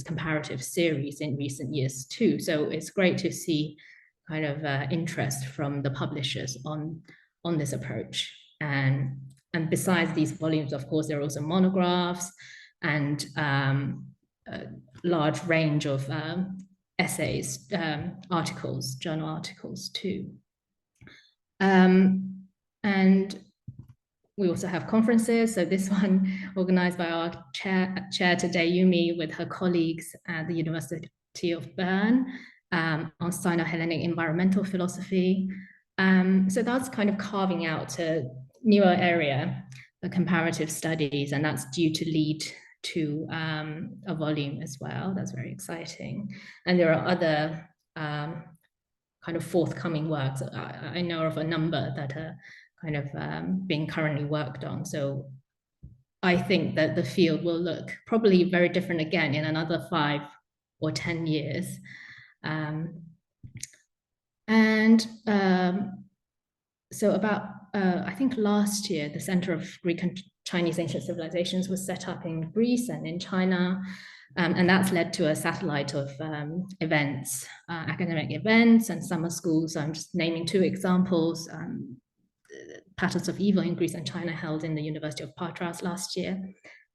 comparative series in recent years too. So it's great to see kind of interest from the publishers on this approach. And besides these volumes, of course, there are also monographs and a large range of essays, articles, journal articles too. And we also have conferences. So this one organized by our chair today, Yumi, with her colleagues at the University of Bern on Sino-Hellenic environmental philosophy. So that's kind of carving out a newer area, the comparative studies, and that's due to lead to a volume as well. That's very exciting. And there are other kind of forthcoming works. I know of a number that are kind of being currently worked on. So I think that the field will look probably very different again in another 5 or 10 years. So about, I think last year, the Center of Greek and Chinese Ancient Civilizations was set up in Greece and in China. And that's led to a satellite of events, academic events and summer schools. So I'm just naming 2 examples. Patterns of Evil in Greece and China held in the University of Patras last year,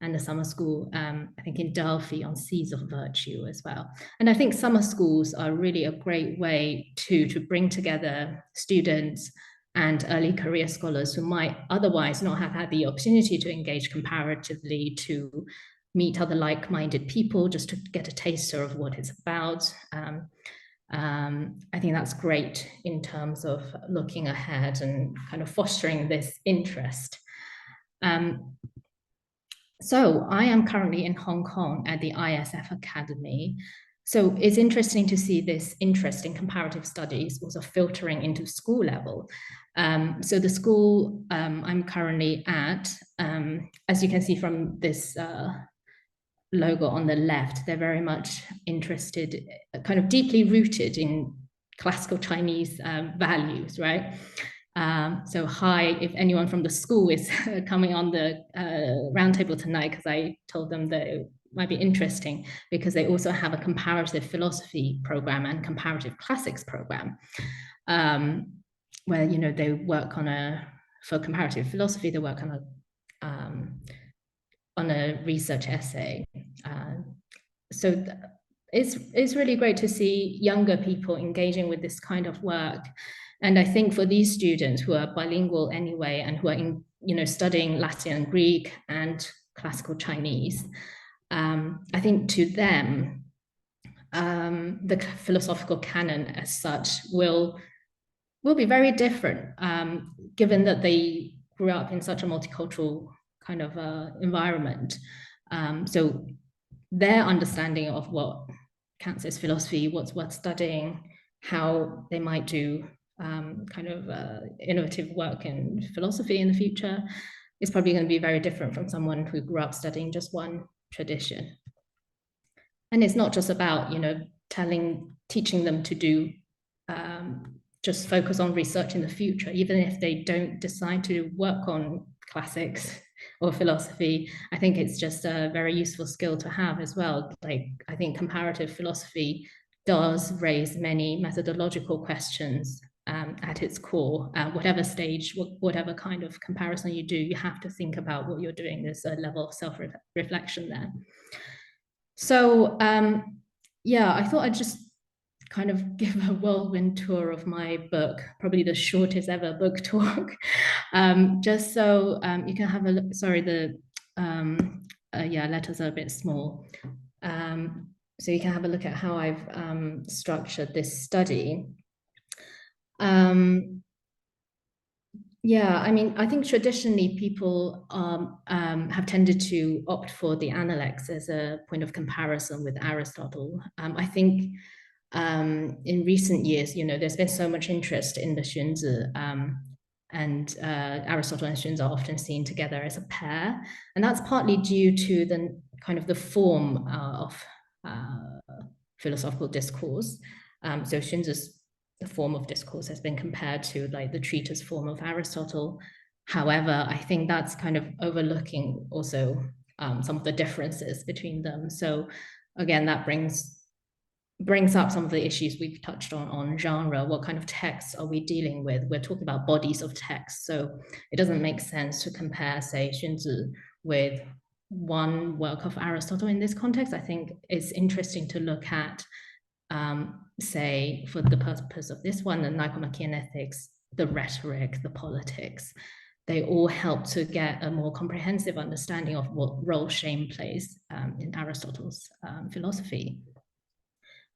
and the summer school, I think in Delphi on Seas of Virtue as well. And I think summer schools are really a great way to bring together students and early career scholars who might otherwise not have had the opportunity to engage comparatively, to meet other like-minded people, just to get a taster of what it's about. I think that's great in terms of looking ahead and kind of fostering this interest. So I am currently in Hong Kong at the ISF Academy. So it's interesting to see this interest in comparative studies also filtering into school level. So the school I'm currently at, as you can see from this logo on the left, they're very much interested, kind of deeply rooted in classical Chinese values, right? So hi, if anyone from the school is coming on the roundtable tonight, because I told them that it might be interesting, because they also have a comparative philosophy program and comparative classics program, where they work for comparative philosophy, they work on a research essay. So it's really great to see younger people engaging with this kind of work. And I think for these students who are bilingual anyway, and who are studying Latin and Greek and classical Chinese, I think to them, the philosophical canon as such will be very different, given that they grew up in such a multicultural kind of environment. So their understanding of what counts as philosophy, what's worth studying, how they might do innovative work in philosophy in the future is probably going to be very different from someone who grew up studying just one tradition. And it's not just about teaching them to do just focus on research in the future, even if they don't decide to work on classics or philosophy. I think it's just a very useful skill to have as well. Like, I think comparative philosophy does raise many methodological questions at its core. Whatever stage, whatever kind of comparison you do, you have to think about what you're doing. There's a level of self-reflection there. So yeah, I thought I'd just kind of give a whirlwind tour of my book, probably the shortest ever book talk, just so you can have a look. Sorry, the letters are a bit small. So you can have a look at how I've structured this study. Yeah, I mean, I think traditionally people have tended to opt for the Analects as a point of comparison with Aristotle. I think in recent years, there's been so much interest in the Xunzi, and Aristotle and Xunzi are often seen together as a pair, and that's partly due to the kind of the form of philosophical discourse. So Xunzi's form of discourse has been compared to like the treatise form of Aristotle. However, I think that's kind of overlooking also some of the differences between them. So again, that brings up some of the issues we've touched on genre. What kind of texts are we dealing with? We're talking about bodies of text, so it doesn't make sense to compare, say, Xunzi with one work of Aristotle in this context. I think it's interesting to look at, say, for the purpose of this one, the Nicomachean Ethics, the rhetoric, the politics. They all help to get a more comprehensive understanding of what role shame plays in Aristotle's philosophy.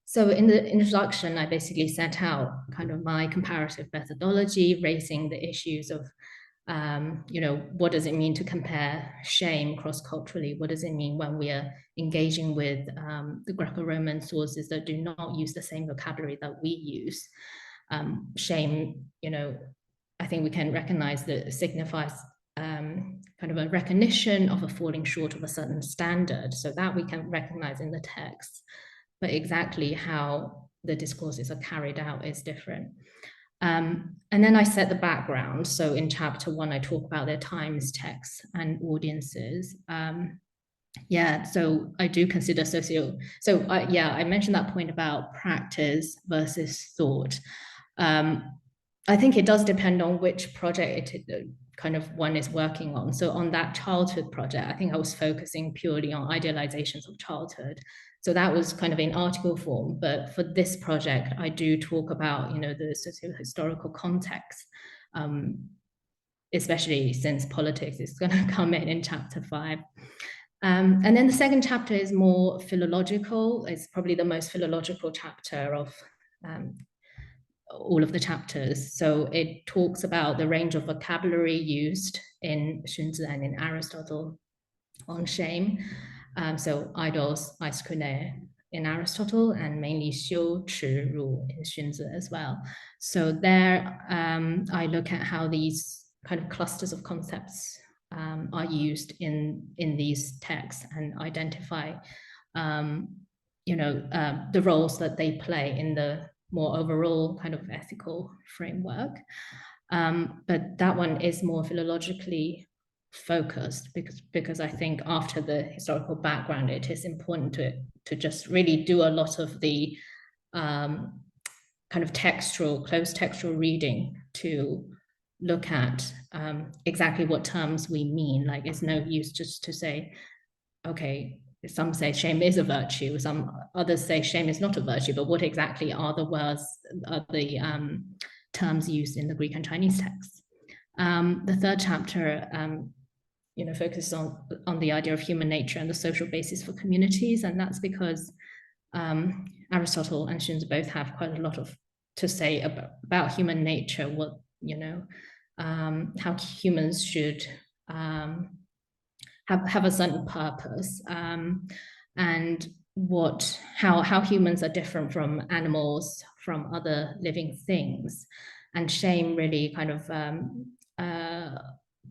So in the introduction, I basically set out kind of my comparative methodology, raising the issues of, what does it mean to compare shame cross-culturally? What does it mean when we are engaging with the Greco-Roman sources that do not use the same vocabulary that we use? Shame, I think we can recognize that it signifies kind of a recognition of a falling short of a certain standard, so that we can recognize in the text. But exactly how the discourses are carried out is different. And then I set the background. So in chapter 1, I talk about their times, texts, and audiences. So I do consider I mentioned that point about practice versus thought. I think it does depend on which project kind of one is working on. So on that childhood project, I think I was focusing purely on idealizations of childhood. So that was kind of in article form, but for this project, I do talk about, the socio-historical context, especially since politics is going to come in chapter 5. And then the second chapter is more philological. It's probably the most philological chapter of all of the chapters. So it talks about the range of vocabulary used in Xunzi and in Aristotle on shame. So idols, aiskune in Aristotle, and mainly xiu, chi, ru in Xunzi as well. So there, I look at how these kind of clusters of concepts are used in these texts and identify, the roles that they play in the more overall kind of ethical framework. But that one is more philologically focused because I think after the historical background, it is important to just really do a lot of the kind of close textual reading to look at exactly what terms we mean. Like, it's no use just to say, okay, some say shame is a virtue, some others say shame is not a virtue, but what exactly are the words, are the terms used in the Greek and Chinese texts? The third chapter focuses on the idea of human nature and the social basis for communities, and that's because Aristotle and Xunzi both have quite a lot to say about human nature, what how humans should have a certain purpose, and how humans are different from animals, from other living things, and shame really kind of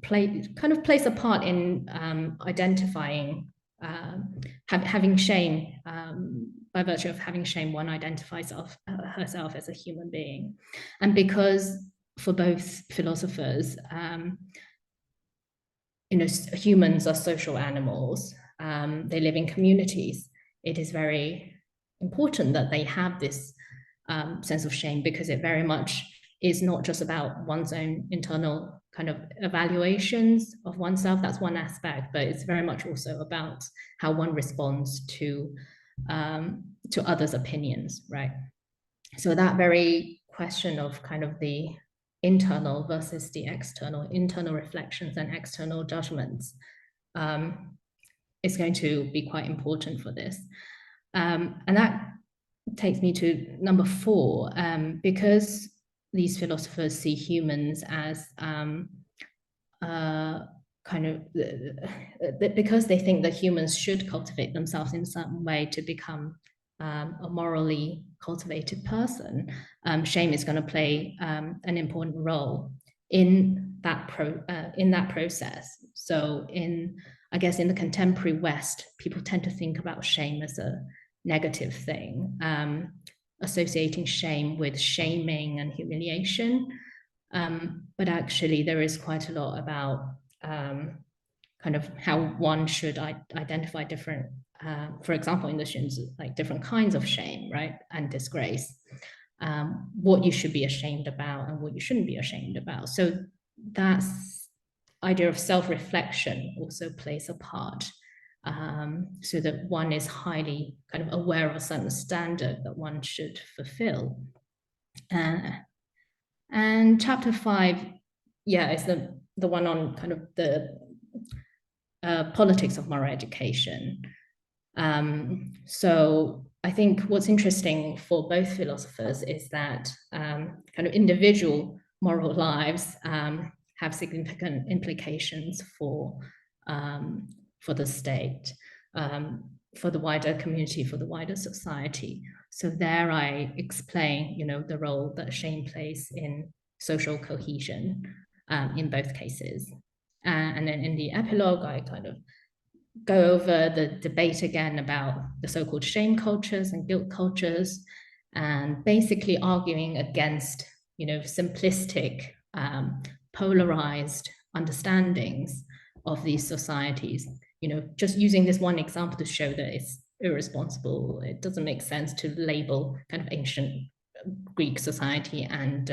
plays a part in identifying having shame. By virtue of having shame, one identifies herself as a human being, and because for both philosophers, humans are social animals. They live in communities. It is very important that they have this sense of shame, because it very much is not just about one's own internal kind of evaluations of oneself. That's one aspect, but it's very much also about how one responds to others' opinions, right? So that very question of kind of the internal versus the external, internal reflections and external judgments is going to be quite important for this. And that takes me to number 4, because these philosophers see humans as because they think that humans should cultivate themselves in a certain way to become a morally cultivated person, shame is going to play an important role in that process. So I guess in the contemporary West, people tend to think about shame as a negative thing, associating shame with shaming and humiliation. But actually there is quite a lot about kind of how one should identify different, for example, in the Xunzi, like different kinds of shame, right? And disgrace, what you should be ashamed about and what you shouldn't be ashamed about. So that's idea of self-reflection also plays a part, so that one is highly kind of aware of a certain standard that one should fulfill. And chapter 5, is the one on kind of the politics of moral education. So I think what's interesting for both philosophers is that kind of individual moral lives have significant implications for the state, for the wider community, for the wider society. So there I explain, the role that shame plays in social cohesion in both cases. And then in the epilogue, I kind of go over the debate again about the so-called shame cultures and guilt cultures, and basically arguing against, simplistic, polarized understandings of these societies. Just using this one example to show that it's irresponsible. It doesn't make sense to label kind of ancient Greek society and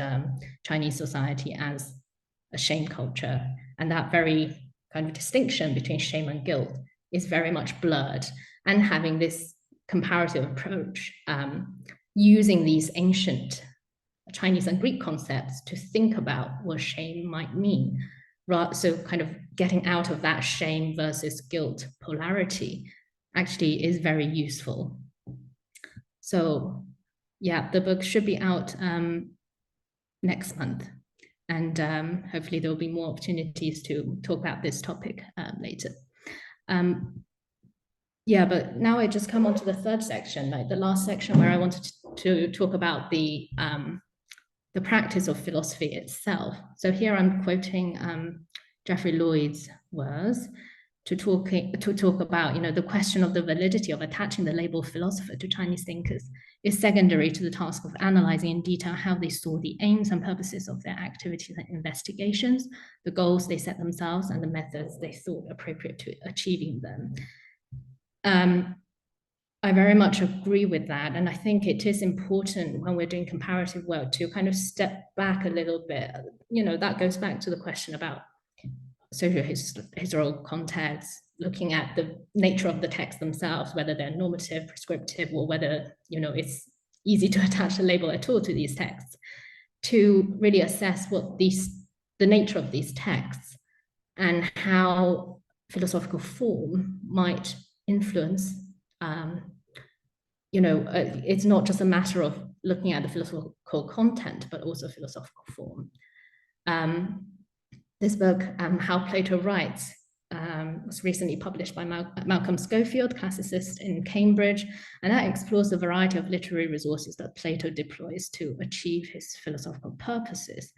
Chinese society as a shame culture. And that very kind of distinction between shame and guilt is very much blurred. And having this comparative approach, using these ancient Chinese and Greek concepts to think about what shame might mean. So kind of getting out of that shame versus guilt polarity actually is very useful. So yeah, the book should be out next month. And hopefully there will be more opportunities to talk about this topic later. But now I just come on to the third section, like the last section where I wanted to talk about the practice of philosophy itself. So here I'm quoting Geoffrey Lloyd's words. to talk about, the question of the validity of attaching the label philosopher to Chinese thinkers is secondary to the task of analyzing in detail how they saw the aims and purposes of their activities and investigations, the goals they set themselves, and the methods they thought appropriate to achieving them. I very much agree with that. And I think it is important when we're doing comparative work to kind of step back a little bit. That goes back to the question about socio-historical context, looking at the nature of the text themselves, whether they're normative, prescriptive, or whether, it's easy to attach a label at all to these texts, to really assess what the nature of these texts and how philosophical form might influence. It's not just a matter of looking at the philosophical content, but also philosophical form. This book, How Plato Writes, was recently published by Malcolm Schofield, classicist in Cambridge, and that explores the variety of literary resources that Plato deploys to achieve his philosophical purposes.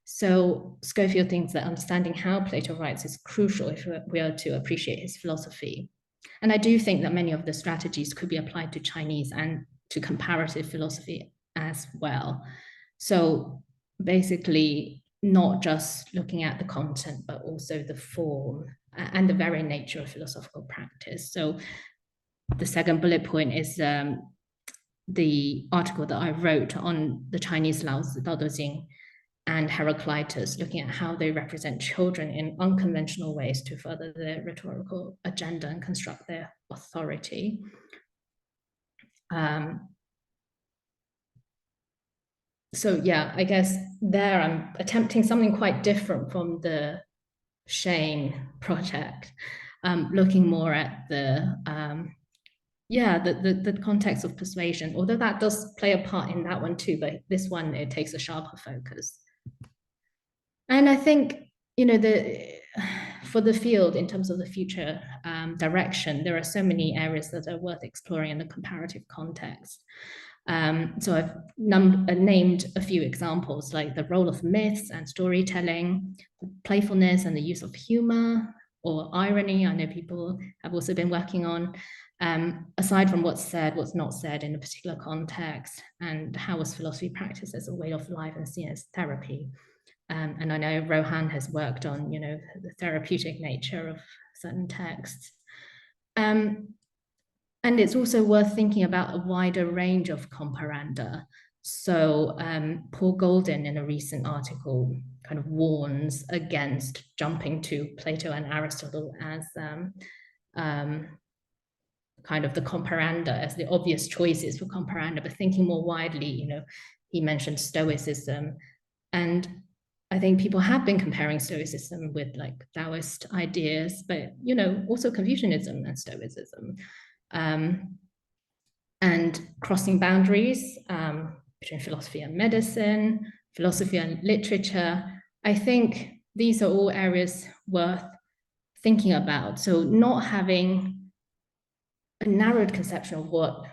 So Schofield thinks that understanding how Plato writes is crucial if we are to appreciate his philosophy. And I do think that many of the strategies could be applied to Chinese and to comparative philosophy as well. So basically, not just looking at the content, but also the form and the very nature of philosophical practice. So the second bullet point is the article that I wrote on the Chinese Lao Tzu and Heraclitus, looking at how they represent children in unconventional ways to further their rhetorical agenda and construct their authority. So yeah, I guess there I'm attempting something quite different from the Shane project, looking more at the context of persuasion, although that does play a part in that one too, but this one, it takes a sharper focus. And I think, for the field, in terms of the future direction, there are so many areas that are worth exploring in the comparative context. So I've named a few examples, like the role of myths and storytelling, playfulness and the use of humor or irony. I know people have also been working on, aside from what's said, what's not said in a particular context, and how was philosophy practiced as a way of life and seen as therapy. And I know Rohan has worked on, the therapeutic nature of certain texts. And it's also worth thinking about a wider range of comparanda. So Paul Golden, in a recent article, kind of warns against jumping to Plato and Aristotle as kind of the comparanda, as the obvious choices for comparanda, but thinking more widely, he mentioned Stoicism. And I think people have been comparing Stoicism with like Taoist ideas, but, also Confucianism and Stoicism. And crossing boundaries between philosophy and medicine, philosophy and literature. I think these are all areas worth thinking about. So not having a narrowed conception of what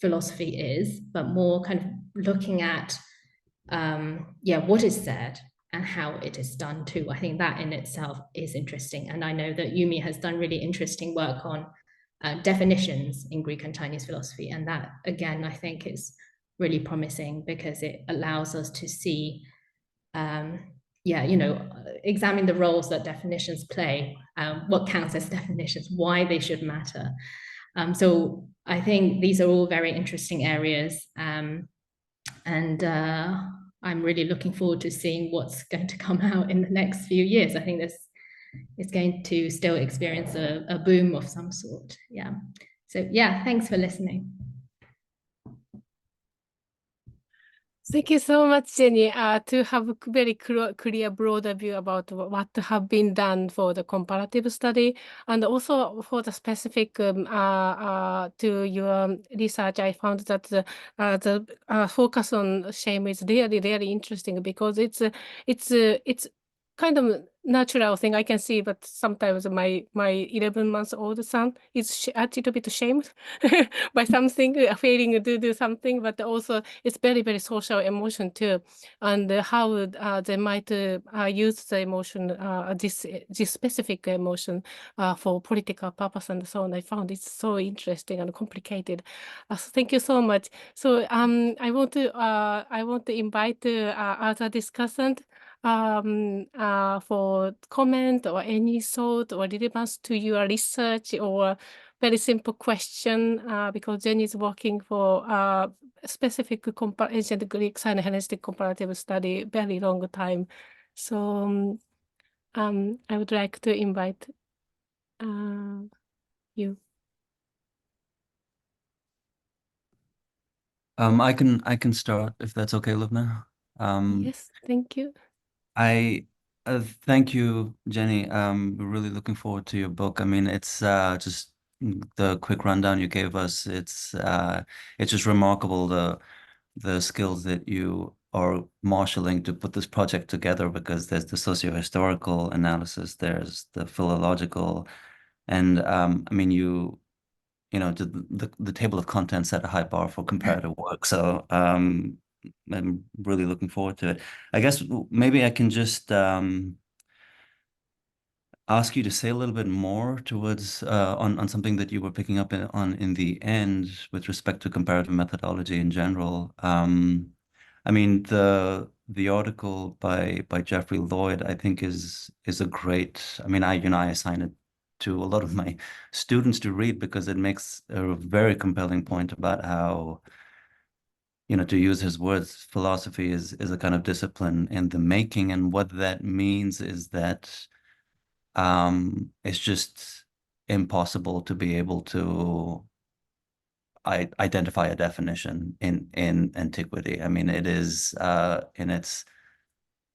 philosophy is, but more kind of looking at what is said and how it is done too. I think that in itself is interesting. And I know that Yumi has done really interesting work on definitions in Greek and Chinese philosophy. And that, again, I think is really promising because it allows us to see, examine the roles that definitions play, what counts as definitions, why they should matter. So I think these are all very interesting areas. And I'm really looking forward to seeing what's going to come out in the next few years. I think this is going to still experience a boom of some sort. Yeah. So yeah, thanks for listening. Thank you so much, Jenny, to have a very clear, broader view about what have been done for the comparative study, and also for the specific to your research. I found that the focus on shame is really, really interesting because it's kind of natural thing I can see, but sometimes my 11-month-old son is a little bit ashamed by something, failing to do something, but also it's very, very social emotion too, and how they might use the emotion, this specific emotion for political purpose and so on. I found it so interesting and complicated. So thank you so much. So I want to invite other discussant for comment or any thought or relevance to your research or very simple question, because Jenny is working for specific ancient Greek and Hellenistic comparative study very long time. So I would like to invite you. I can start if that's okay, Loubna. Yes, thank you. I thank you, Jenny. We're really looking forward to your book. I mean, it's just the quick rundown you gave us. It's just remarkable the skills that you are marshaling to put this project together, because there's the socio-historical analysis, there's the philological, and I mean, you know, the table of contents set a high bar for comparative work. So I'm really looking forward to it. I guess maybe I can just ask you to say a little bit more towards on something that you were picking up on in the end with respect to comparative methodology in general. I mean, the article by Jeffrey Lloyd, I think is a great. I mean, I assign it to a lot of my students to read, because it makes a very compelling point about how, you know, to use his words, philosophy is a kind of discipline in the making, and what that means is that it's just impossible to be able to identify a definition in antiquity. I mean, it is in its,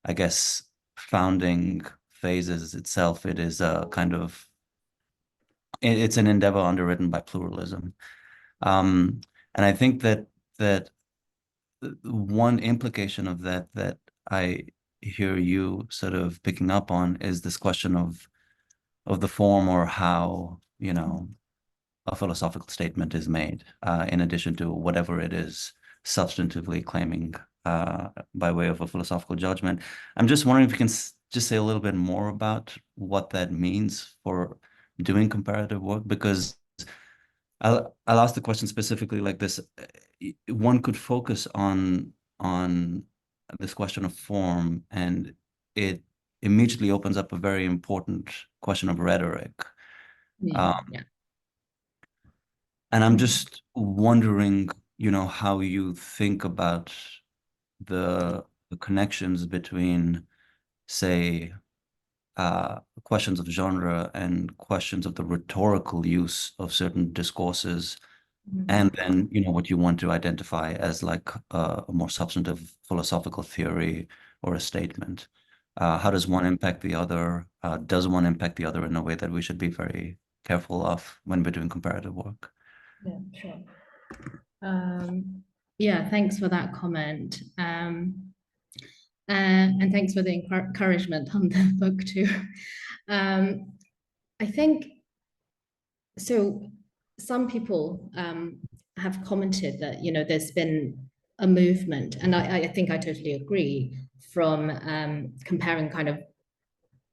I guess, founding phases itself, it is a kind of, it's an endeavor underwritten by pluralism. And I think that one implication of that I hear you sort of picking up on is this question of the form, or how, you know, a philosophical statement is made, in addition to whatever it is substantively claiming by way of a philosophical judgment. I'm just wondering if you can just say a little bit more about what that means for doing comparative work, because I'll ask the question specifically like this. One could focus on this question of form, and it immediately opens up a very important question of rhetoric. Yeah. And I'm just wondering, you know, how you think about the connections between, say, questions of genre and questions of the rhetorical use of certain discourses, and then, you know, what you want to identify as like a more substantive philosophical theory or a statement. How does one impact the other? Does one impact the other in a way that we should be very careful of when we're doing comparative work? Yeah, sure. Yeah, thanks for that comment. And thanks for the encouragement on the book too. I think, so some people have commented that, you know, there's been a movement, and I think I totally agree, from comparing kind of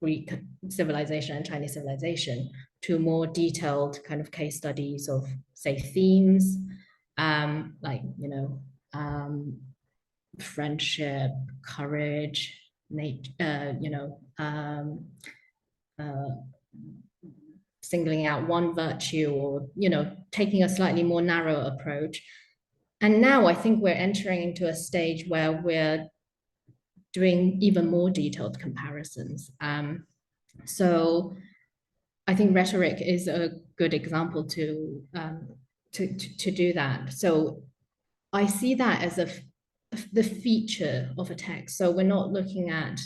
Greek civilization and Chinese civilization to more detailed kind of case studies of, say, themes, like, you know, friendship, courage, you know, singling out one virtue, or, you know, taking a slightly more narrow approach. And now I think we're entering into a stage where we're doing even more detailed comparisons. So I think rhetoric is a good example to do that. So I see that as the feature of a text. So we're not looking at,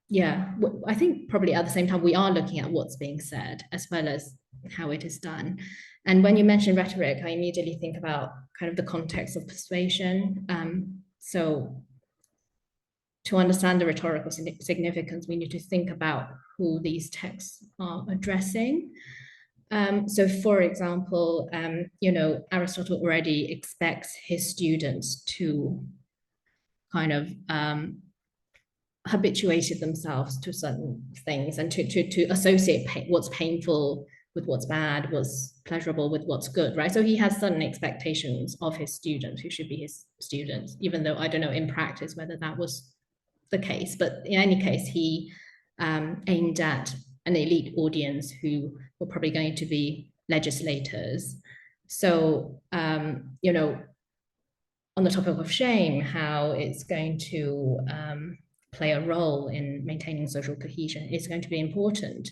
yeah, I think probably at the same time we are looking at what's being said as well as how it is done. And when you mention rhetoric, I immediately think about kind of the context of persuasion. So to understand the rhetorical significance, we need to think about who these texts are addressing. So for example, Aristotle already expects his students to kind of habituated themselves to certain things and to associate what's painful with what's bad, what's pleasurable with what's good, right? So he has certain expectations of his students who should be his students, even though I don't know in practice whether that was the case. But in any case, he aimed at an elite audience who were probably going to be legislators. So, on the topic of shame, how it's going to play a role in maintaining social cohesion is going to be important.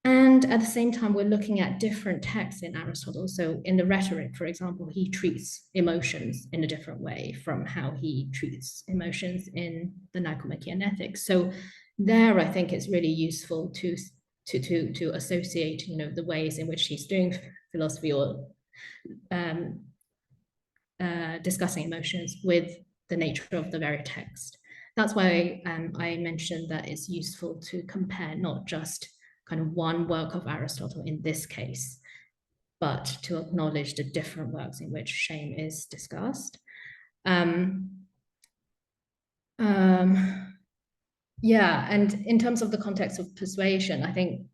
And at the same time, we're looking at different texts in Aristotle. So in the rhetoric, for example, he treats emotions in a different way from how he treats emotions in the Nicomachean Ethics. So there, I think it's really useful to associate, the ways in which he's doing philosophy or discussing emotions with the nature of the very text. That's why I mentioned that it's useful to compare not just kind of one work of Aristotle in this case, but to acknowledge the different works in which shame is discussed. Yeah, and in terms of the context of persuasion, I think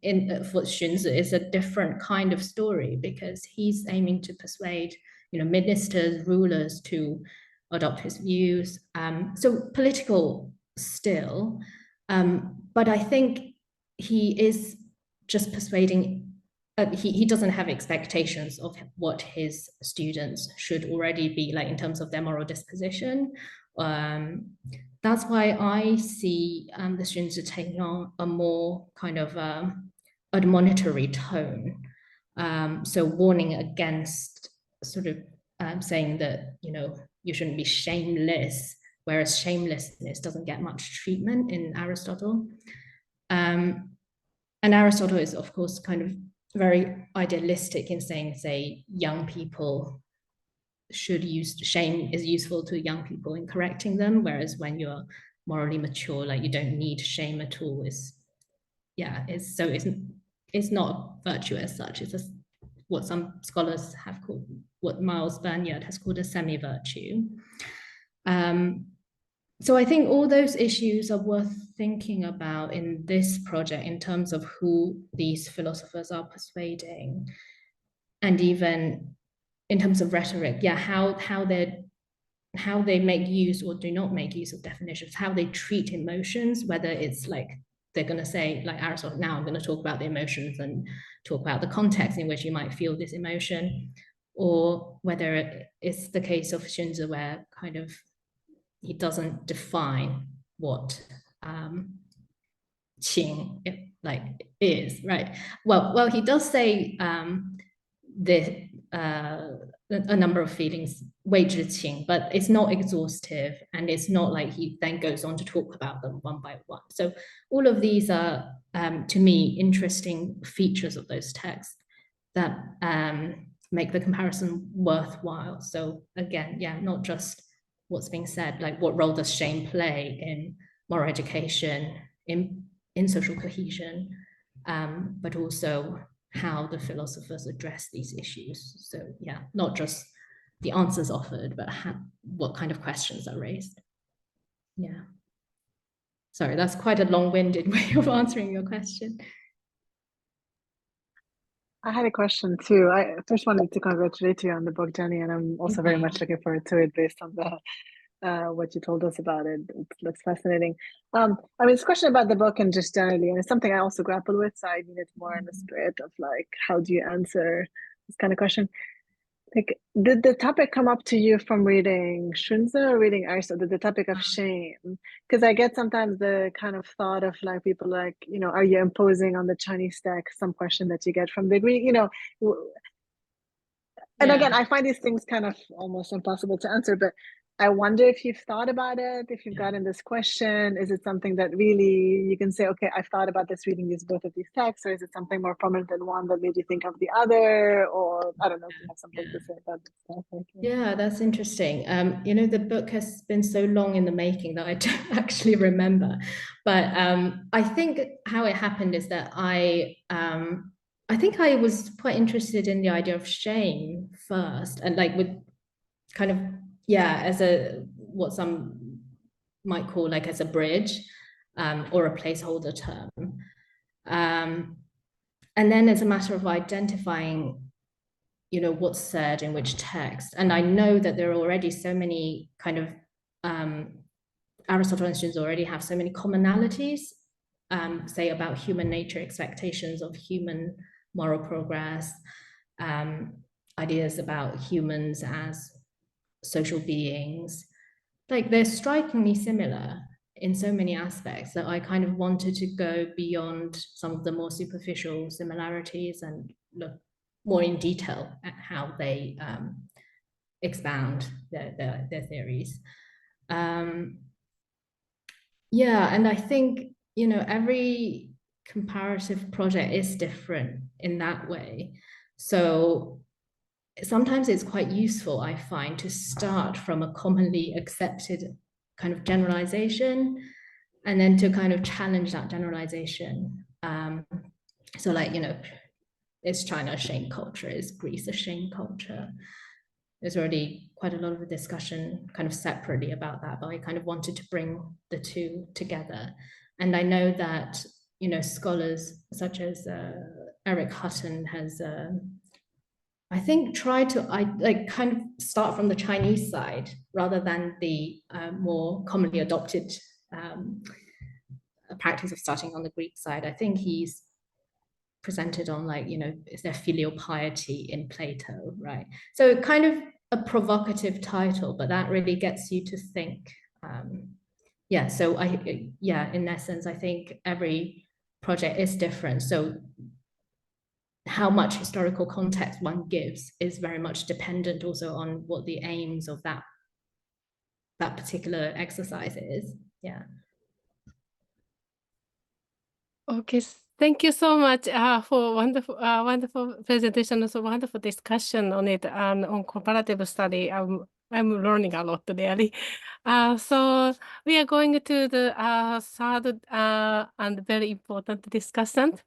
for Xunzi, it's a different kind of story because he's aiming to persuade, ministers, rulers to adopt his views. So political still, but I think he is just persuading. He doesn't have expectations of what his students should already be like in terms of their moral disposition. That's why I see the students are taking on a more kind of admonitory tone. So warning against sort of saying that, you shouldn't be shameless, whereas shamelessness doesn't get much treatment in Aristotle. And Aristotle is, of course, kind of very idealistic in saying, say, young people should use shame is useful to young people in correcting them, whereas when you're morally mature, like you don't need shame at all. It's not a virtue as such. It's just what some scholars have called, what Miles Bernard has called a semi-virtue. So I think all those issues are worth thinking about in this project in terms of who these philosophers are persuading, and even in terms of rhetoric, how they make use or do not make use of definitions, how they treat emotions, whether it's like they're going to say, like Aristotle, now I'm going to talk about the emotions and talk about the context in which you might feel this emotion, or whether it's the case of Xunzi where kind of he doesn't define what qing is, right? Well, he does say a number of feelings, 谓之情, but it's not exhaustive, and it's not like he then goes on to talk about them one by one. So all of these are, to me, interesting features of those texts that make the comparison worthwhile. So again, not just what's being said, like what role does shame play in moral education, in social cohesion, but also how the philosophers address these issues. So not just the answers offered, but what kind of questions are raised. Sorry, that's quite a long-winded way of answering your question. I had a question too. I first wanted to congratulate you on the book, Jenny, and I'm also very much looking forward to it based on the what you told us about it. It looks fascinating. I mean, this question about the book and just generally, and it's something I also grapple with, so I mean, it's more in the spirit of like, how do you answer this kind of question? Like, did the topic come up to you from reading Xunzi or reading Aristotle, the topic of shame? Because I get sometimes the kind of thought of like people like, are you imposing on the Chinese text some question that you get from the Greek, and again, I find these things kind of almost impossible to answer, but I wonder if you've thought about it, if you've gotten this question. Is it something that really you can say, okay, I've thought about this reading both of these texts, or is it something more prominent than one that made you think of the other? Or I don't know if you have something to say about this stuff. Yeah, that's interesting. You know, the book has been so long in the making that I don't actually remember. But I think how it happened is that I think I was quite interested in the idea of shame first, and like with kind of, yeah, as what some might call like as a bridge or a placeholder term. And then as a matter of identifying, you know, what's said in which text. And I know that there are already so many kind of Aristotelians already have so many commonalities, say about human nature, expectations of human moral progress, ideas about humans as social beings. Like they're strikingly similar in so many aspects that I kind of wanted to go beyond some of the more superficial similarities and look more in detail at how they expound their theories. Yeah, and I think, you know, every comparative project is different in that way. So sometimes it's quite useful, I find, to start from a commonly accepted kind of generalization and then to kind of challenge that generalization. So like, you know, is China a shame culture? Is Greece a shame culture? There's already quite a lot of a discussion kind of separately about that, but I kind of wanted to bring the two together. And I know that, you know, scholars such as Eric Hutton has, I think, tried to kind of start from the Chinese side rather than the more commonly adopted practice of starting on the Greek side. I think he's presented on like, you know, is there filial piety in Plato, right? So kind of a provocative title, but that really gets you to think. Yeah, so in essence, I think every project is different. So how much historical context one gives is very much dependent also on what the aims of that particular exercise is. Yeah. Okay, thank you so much for wonderful presentation, also wonderful discussion on it and on comparative study. I'm learning a lot really. So we are going to the third and very important discussion.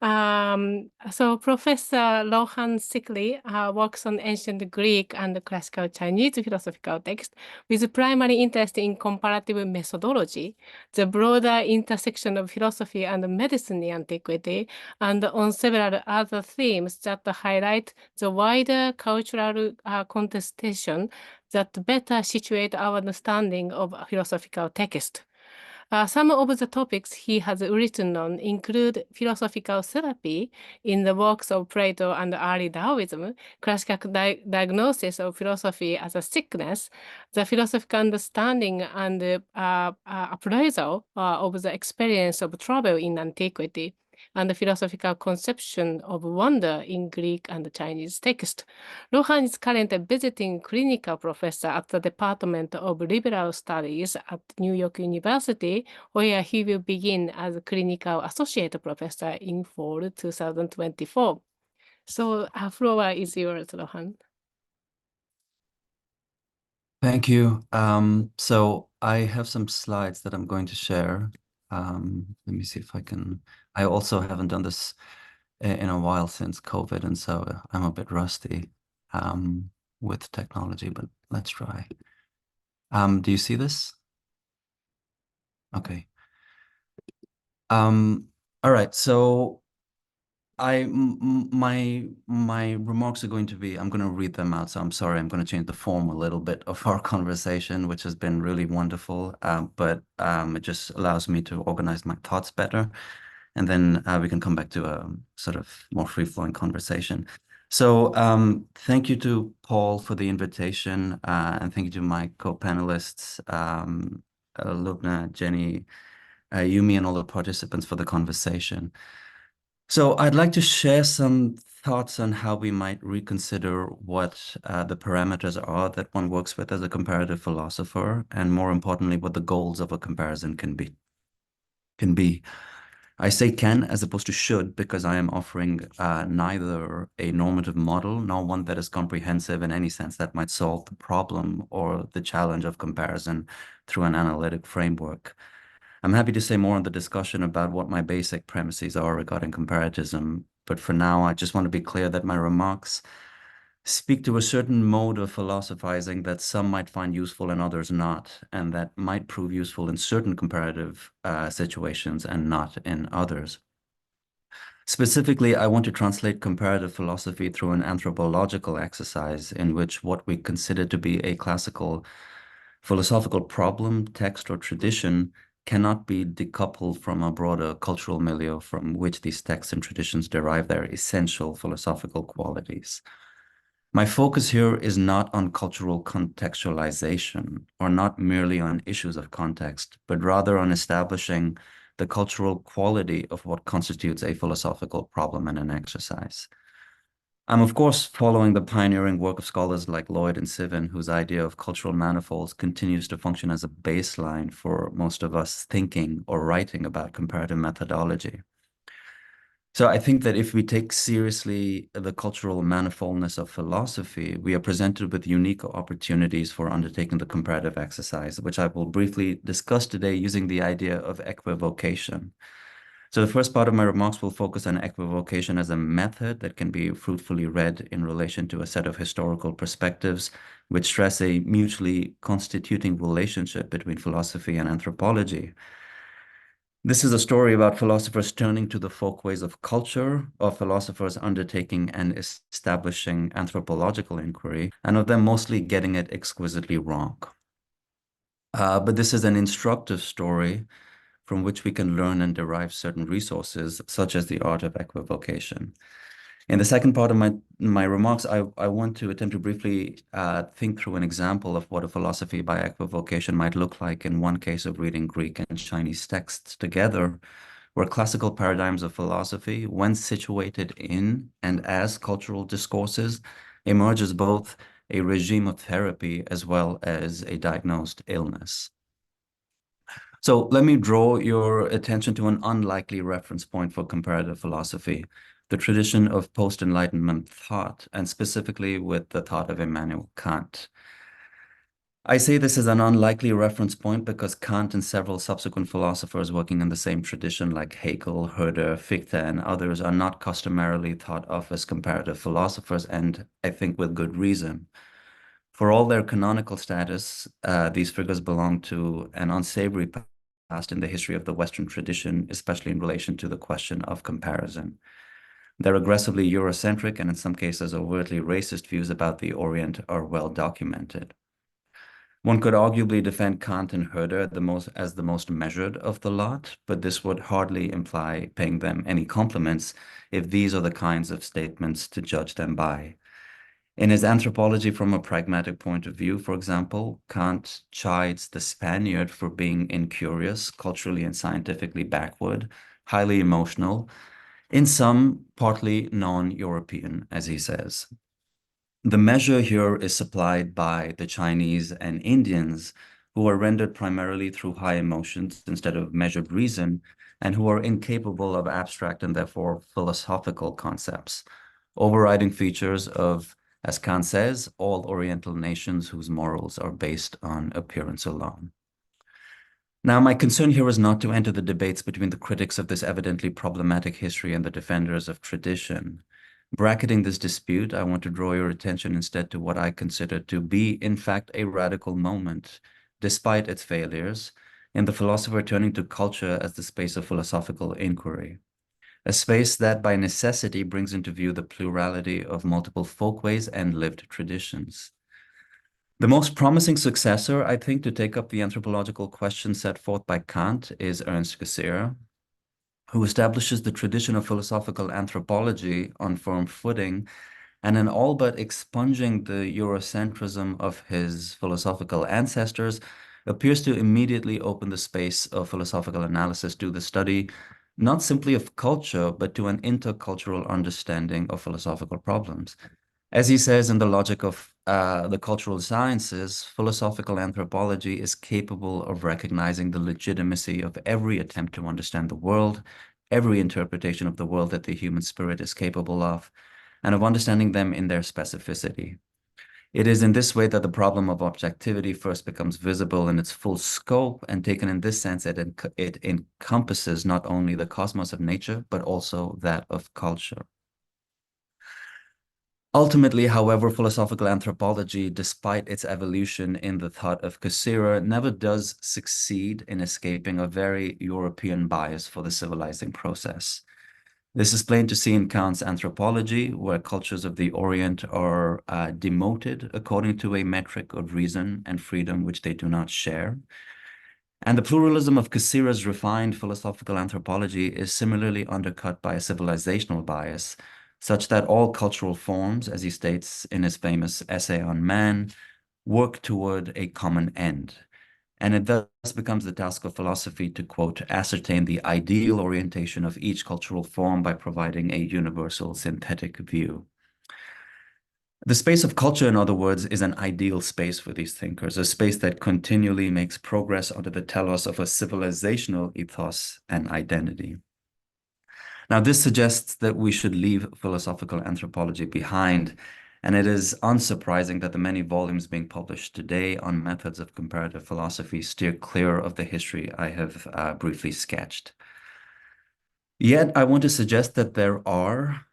So Professor Rohan Sikri works on ancient Greek and classical Chinese philosophical text with primary interest in comparative methodology, the broader intersection of philosophy and medicine in antiquity, and on several other themes that highlight the wider cultural contestation that better situate our understanding of philosophical text. Some of the topics he has written on include philosophical therapy in the works of Plato and early Taoism, classical diagnosis of philosophy as a sickness, the philosophical understanding and appraisal of the experience of travel in antiquity, and the philosophical conception of wonder in Greek and Chinese text. Rohan is currently visiting clinical professor at the Department of Liberal Studies at New York University, where he will begin as a clinical associate professor in fall 2024. So, floor is yours, Rohan. Thank you. So I have some slides that I'm going to share. Let me see if I can. I also haven't done this in a while since COVID, and so I'm a bit rusty with technology, but let's try. Do you see this? Okay. All right. So my remarks are going to be, I'm going to read them out. So I'm sorry, I'm going to change the form a little bit of our conversation, which has been really wonderful. But it just allows me to organize my thoughts better. And then we can come back to a sort of more free-flowing conversation. So thank you to Paul for the invitation, and thank you to my co-panelists, Loubna, Jenny, Yumi, and all the participants for the conversation. So I'd like to share some thoughts on how we might reconsider what the parameters are that one works with as a comparative philosopher, and more importantly, what the goals of a comparison can be. I say can as opposed to should because I am offering neither a normative model nor one that is comprehensive in any sense that might solve the problem or the challenge of comparison through an analytic framework. I'm happy to say more on the discussion about what my basic premises are regarding comparatism, but for now, I just want to be clear that my remarks speak to a certain mode of philosophizing that some might find useful and others not, and that might prove useful in certain comparative situations and not in others. Specifically, I want to translate comparative philosophy through an anthropological exercise in which what we consider to be a classical philosophical problem, text, or tradition cannot be decoupled from a broader cultural milieu from which these texts and traditions derive their essential philosophical qualities. My focus here is not on cultural contextualization or not merely on issues of context, but rather on establishing the cultural quality of what constitutes a philosophical problem and an exercise. I'm, of course, following the pioneering work of scholars like Lloyd and Sivan, whose idea of cultural manifolds continues to function as a baseline for most of us thinking or writing about comparative methodology. So I think that if we take seriously the cultural manifoldness of philosophy, we are presented with unique opportunities for undertaking the comparative exercise, which I will briefly discuss today using the idea of equivocation. So the first part of my remarks will focus on equivocation as a method that can be fruitfully read in relation to a set of historical perspectives which stress a mutually constituting relationship between philosophy and anthropology. This is a story about philosophers turning to the folkways of culture, of philosophers undertaking and establishing anthropological inquiry, and of them mostly getting it exquisitely wrong. But this is an instructive story from which we can learn and derive certain resources, such as the art of equivocation. In the second part of my remarks, I want to attempt to briefly think through an example of what a philosophy by equivocation might look like in one case of reading Greek and Chinese texts together, where classical paradigms of philosophy, when situated in and as cultural discourses, emerge as both a regime of therapy as well as a diagnosed illness. So let me draw your attention to an unlikely reference point for comparative philosophy, the tradition of post-Enlightenment thought, and specifically with the thought of Immanuel Kant. I say this is an unlikely reference point because Kant and several subsequent philosophers working in the same tradition like Hegel, Herder, Fichte, and others are not customarily thought of as comparative philosophers, and I think with good reason. For all their canonical status, these figures belong to an unsavory past in the history of the Western tradition, especially in relation to the question of comparison. Their aggressively Eurocentric and in some cases overtly racist views about the Orient are well documented. One could arguably defend Kant and Herder as the most measured of the lot, but this would hardly imply paying them any compliments if these are the kinds of statements to judge them by. In his Anthropology from a Pragmatic Point of View, for example, Kant chides the Spaniard for being incurious, culturally and scientifically backward, highly emotional, in some partly non-European, as he says. The measure here is supplied by the Chinese and Indians, who are rendered primarily through high emotions instead of measured reason, and who are incapable of abstract and therefore philosophical concepts, overriding features of, as Kant says, all Oriental nations whose morals are based on appearance alone. Now, my concern here is not to enter the debates between the critics of this evidently problematic history and the defenders of tradition. Bracketing this dispute, I want to draw your attention instead to what I consider to be, in fact, a radical moment, despite its failures, in the philosopher turning to culture as the space of philosophical inquiry. A space that by necessity brings into view the plurality of multiple folkways and lived traditions. The most promising successor, I think, to take up the anthropological question set forth by Kant is Ernst Cassirer, who establishes the tradition of philosophical anthropology on firm footing, and in all but expunging the Eurocentrism of his philosophical ancestors, appears to immediately open the space of philosophical analysis to the study not simply of culture, but to an intercultural understanding of philosophical problems. As he says in the logic of the cultural sciences, philosophical anthropology is capable of recognizing the legitimacy of every attempt to understand the world, every interpretation of the world that the human spirit is capable of, and of understanding them in their specificity. It is in this way that the problem of objectivity first becomes visible in its full scope, and taken in this sense, it encompasses not only the cosmos of nature, but also that of culture. Ultimately, however, philosophical anthropology, despite its evolution in the thought of Cassirer, never does succeed in escaping a very European bias for the civilizing process. This is plain to see in Kant's anthropology, where cultures of the Orient are demoted according to a metric of reason and freedom which they do not share. And the pluralism of Cassirer's refined philosophical anthropology is similarly undercut by a civilizational bias, such that all cultural forms, as he states in his famous essay on man, work toward a common end. And it thus becomes the task of philosophy to, quote, ascertain the ideal orientation of each cultural form by providing a universal synthetic view. The space of culture, in other words, is an ideal space for these thinkers, a space that continually makes progress under the telos of a civilizational ethos and identity. Now, this suggests that we should leave philosophical anthropology behind, and it is unsurprising that the many volumes being published today on methods of comparative philosophy steer clear of the history I have briefly sketched. Yet, I want to suggest that there are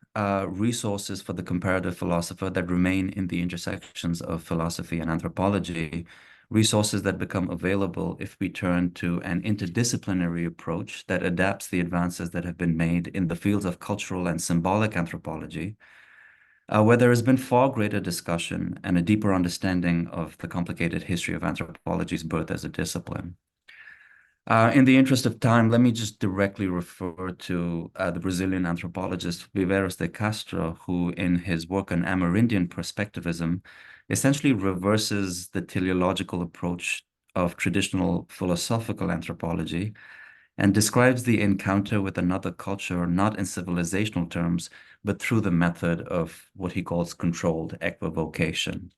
resources for the comparative philosopher that remain in the intersections of philosophy and anthropology, resources that become available if we turn to an interdisciplinary approach that adapts the advances that have been made in the fields of cultural and symbolic anthropology, where there has been far greater discussion and a deeper understanding of the complicated history of anthropology's birth as a discipline. In the interest of time, let me just directly refer to the Brazilian anthropologist Viveiros de Castro, who in his work on Amerindian perspectivism essentially reverses the teleological approach of traditional philosophical anthropology and describes the encounter with another culture not in civilizational terms, but through the method of what he calls controlled equivocation.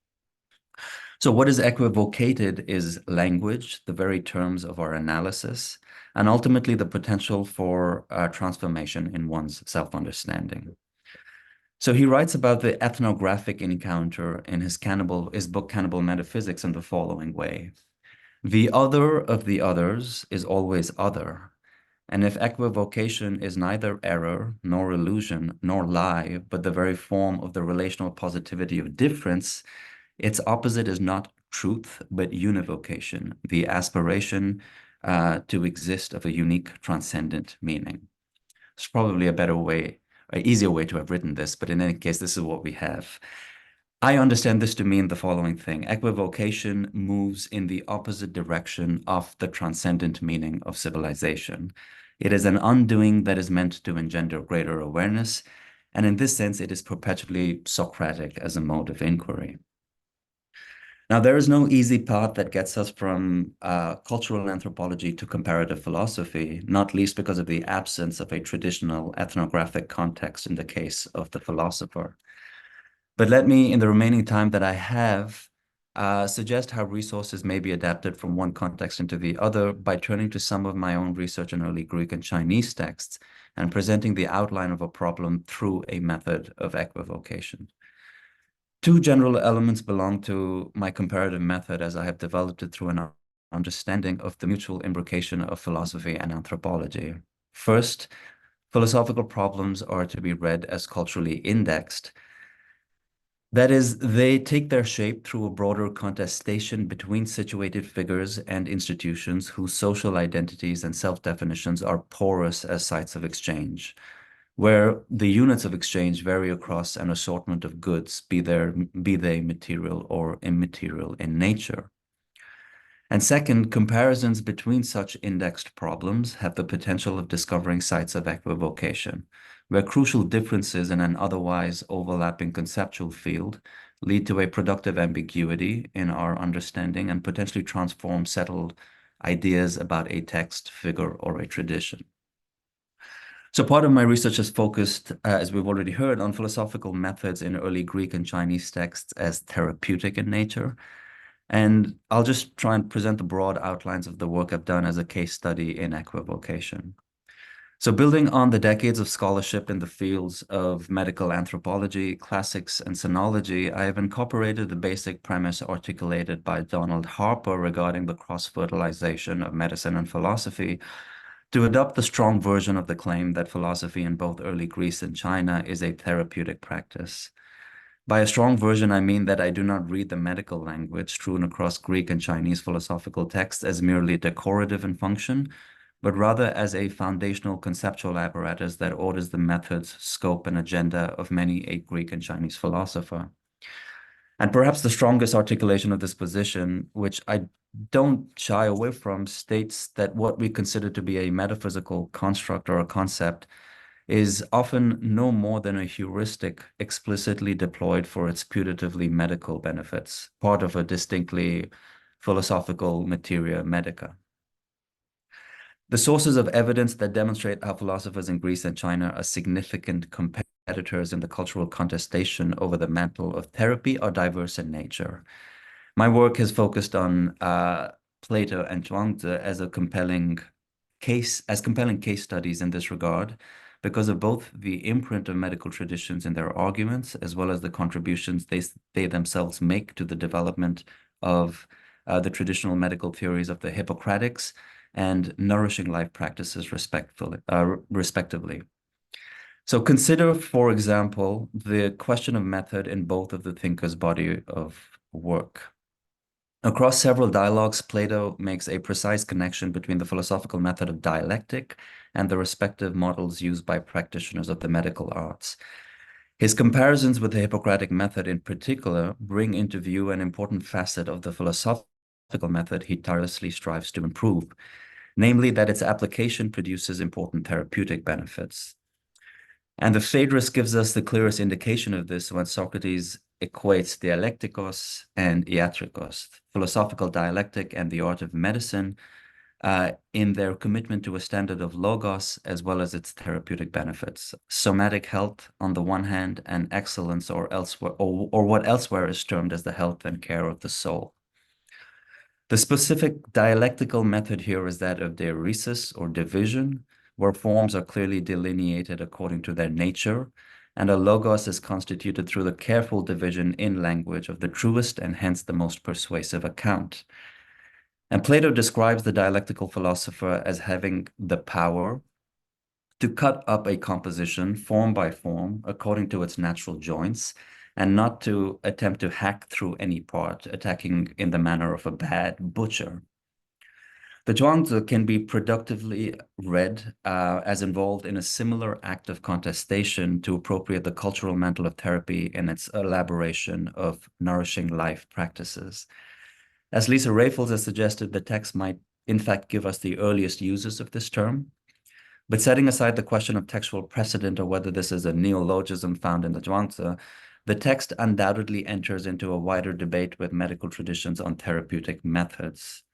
So what is equivocated is language, the very terms of our analysis, and ultimately the potential for transformation in one's self-understanding. So he writes about the ethnographic encounter in his book Cannibal Metaphysics in the following way. The other of the others is always other. And if equivocation is neither error, nor illusion, nor lie, but the very form of the relational positivity of difference, its opposite is not truth, but univocation, the aspiration to exist of a unique transcendent meaning. It's probably a better way, an easier way to have written this, but in any case, this is what we have. I understand this to mean the following thing. Equivocation moves in the opposite direction of the transcendent meaning of civilization. It is an undoing that is meant to engender greater awareness, and in this sense, it is perpetually Socratic as a mode of inquiry. Now, there is no easy path that gets us from cultural anthropology to comparative philosophy, not least because of the absence of a traditional ethnographic context in the case of the philosopher. But let me, in the remaining time that I have, suggest how resources may be adapted from one context into the other by turning to some of my own research in early Greek and Chinese texts and presenting the outline of a problem through a method of equivocation. Two general elements belong to my comparative method as I have developed it through an understanding of the mutual imbrication of philosophy and anthropology. First, philosophical problems are to be read as culturally indexed. That is, they take their shape through a broader contestation between situated figures and institutions whose social identities and self-definitions are porous as sites of exchange, where the units of exchange vary across an assortment of goods, be they material or immaterial in nature. And second, comparisons between such indexed problems have the potential of discovering sites of equivocation, where crucial differences in an otherwise overlapping conceptual field lead to a productive ambiguity in our understanding and potentially transform settled ideas about a text, figure, or a tradition. So part of my research is focused, as we've already heard, on philosophical methods in early Greek and Chinese texts as therapeutic in nature. And I'll just try and present the broad outlines of the work I've done as a case study in equivocation. So building on the decades of scholarship in the fields of medical anthropology, classics, and sonology, I have incorporated the basic premise articulated by Donald Harper regarding the cross-fertilization of medicine and philosophy to adopt the strong version of the claim that philosophy in both early Greece and China is a therapeutic practice. By a strong version, I mean that I do not read the medical language strewn across Greek and Chinese philosophical texts as merely decorative in function, but rather as a foundational conceptual apparatus that orders the methods, scope, and agenda of many a Greek and Chinese philosopher. And perhaps the strongest articulation of this position, which I don't shy away from, states that what we consider to be a metaphysical construct or a concept is often no more than a heuristic explicitly deployed for its putatively medical benefits, part of a distinctly philosophical materia medica. The sources of evidence that demonstrate how philosophers in Greece and China are significant competitors in the cultural contestation over the mantle of therapy are diverse in nature. My work has focused on Plato and Zhuangzi as compelling case studies in this regard, because of both the imprint of medical traditions in their arguments, as well as the contributions they themselves make to the development of the traditional medical theories of the Hippocratics and nourishing life practices respectively. So consider, for example, the question of method in both of the thinkers' body of work. Across several dialogues, Plato makes a precise connection between the philosophical method of dialectic and the respective models used by practitioners of the medical arts. His comparisons with the Hippocratic method in particular bring into view an important facet of the philosophical method he tirelessly strives to improve, namely that its application produces important therapeutic benefits. And the Phaedrus gives us the clearest indication of this when Socrates equates dialectikos and iatrikos, philosophical dialectic and the art of medicine, in their commitment to a standard of logos as well as its therapeutic benefits. Somatic health on the one hand, and excellence or what elsewhere is termed as the health and care of the soul. The specific dialectical method here is that of diaeresis or division, where forms are clearly delineated according to their nature, and a logos is constituted through the careful division in language of the truest and hence the most persuasive account. And Plato describes the dialectical philosopher as having the power to cut up a composition form by form according to its natural joints, and not to attempt to hack through any part, attacking in the manner of a bad butcher. The Zhuangzi can be productively read as involved in a similar act of contestation to appropriate the cultural mantle of therapy in its elaboration of nourishing life practices. As Lisa Raffles has suggested, the text might in fact give us the earliest uses of this term. But setting aside the question of textual precedent or whether this is a neologism found in the Zhuangzi, the text undoubtedly enters into a wider debate with medical traditions on therapeutic methods.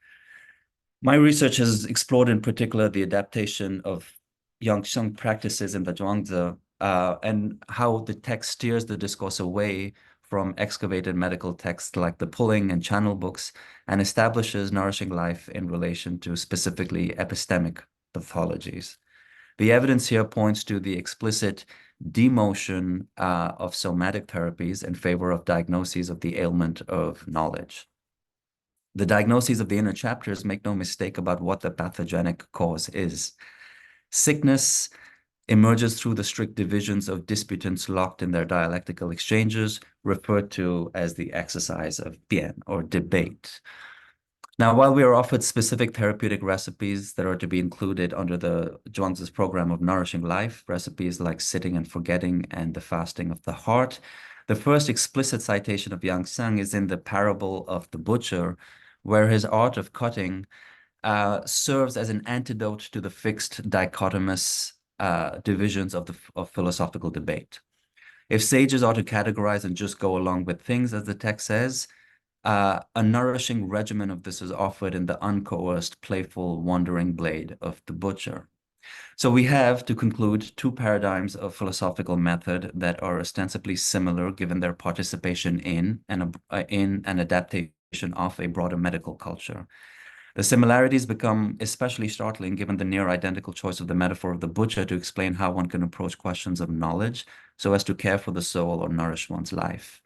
My research has explored in particular the adaptation of Yangsheng practices in the Zhuangzi and how the text steers the discourse away from excavated medical texts like the Pulling and Channel books and establishes nourishing life in relation to specifically epistemic pathologies. The evidence here points to the explicit demotion of somatic therapies in favor of diagnoses of the ailment of knowledge. The diagnoses of the inner chapters make no mistake about what the pathogenic cause is. Sickness emerges through the strict divisions of disputants locked in their dialectical exchanges, referred to as the exercise of bian, or debate. Now, while we are offered specific therapeutic recipes that are to be included under the Zhuangzi's program of nourishing life, recipes like sitting and forgetting and the fasting of the heart, the first explicit citation of Yangsheng is in the parable of the butcher, where his art of cutting serves as an antidote to the fixed dichotomous divisions of philosophical debate. If sages are to categorize and just go along with things, as the text says, a nourishing regimen of this is offered in the uncoerced, playful, wandering blade of the butcher. So we have, to conclude, two paradigms of philosophical method that are ostensibly similar given their participation in an adaptation of a broader medical culture. The similarities become especially startling given the near identical choice of the metaphor of the butcher to explain how one can approach questions of knowledge so as to care for the soul or nourish one's life.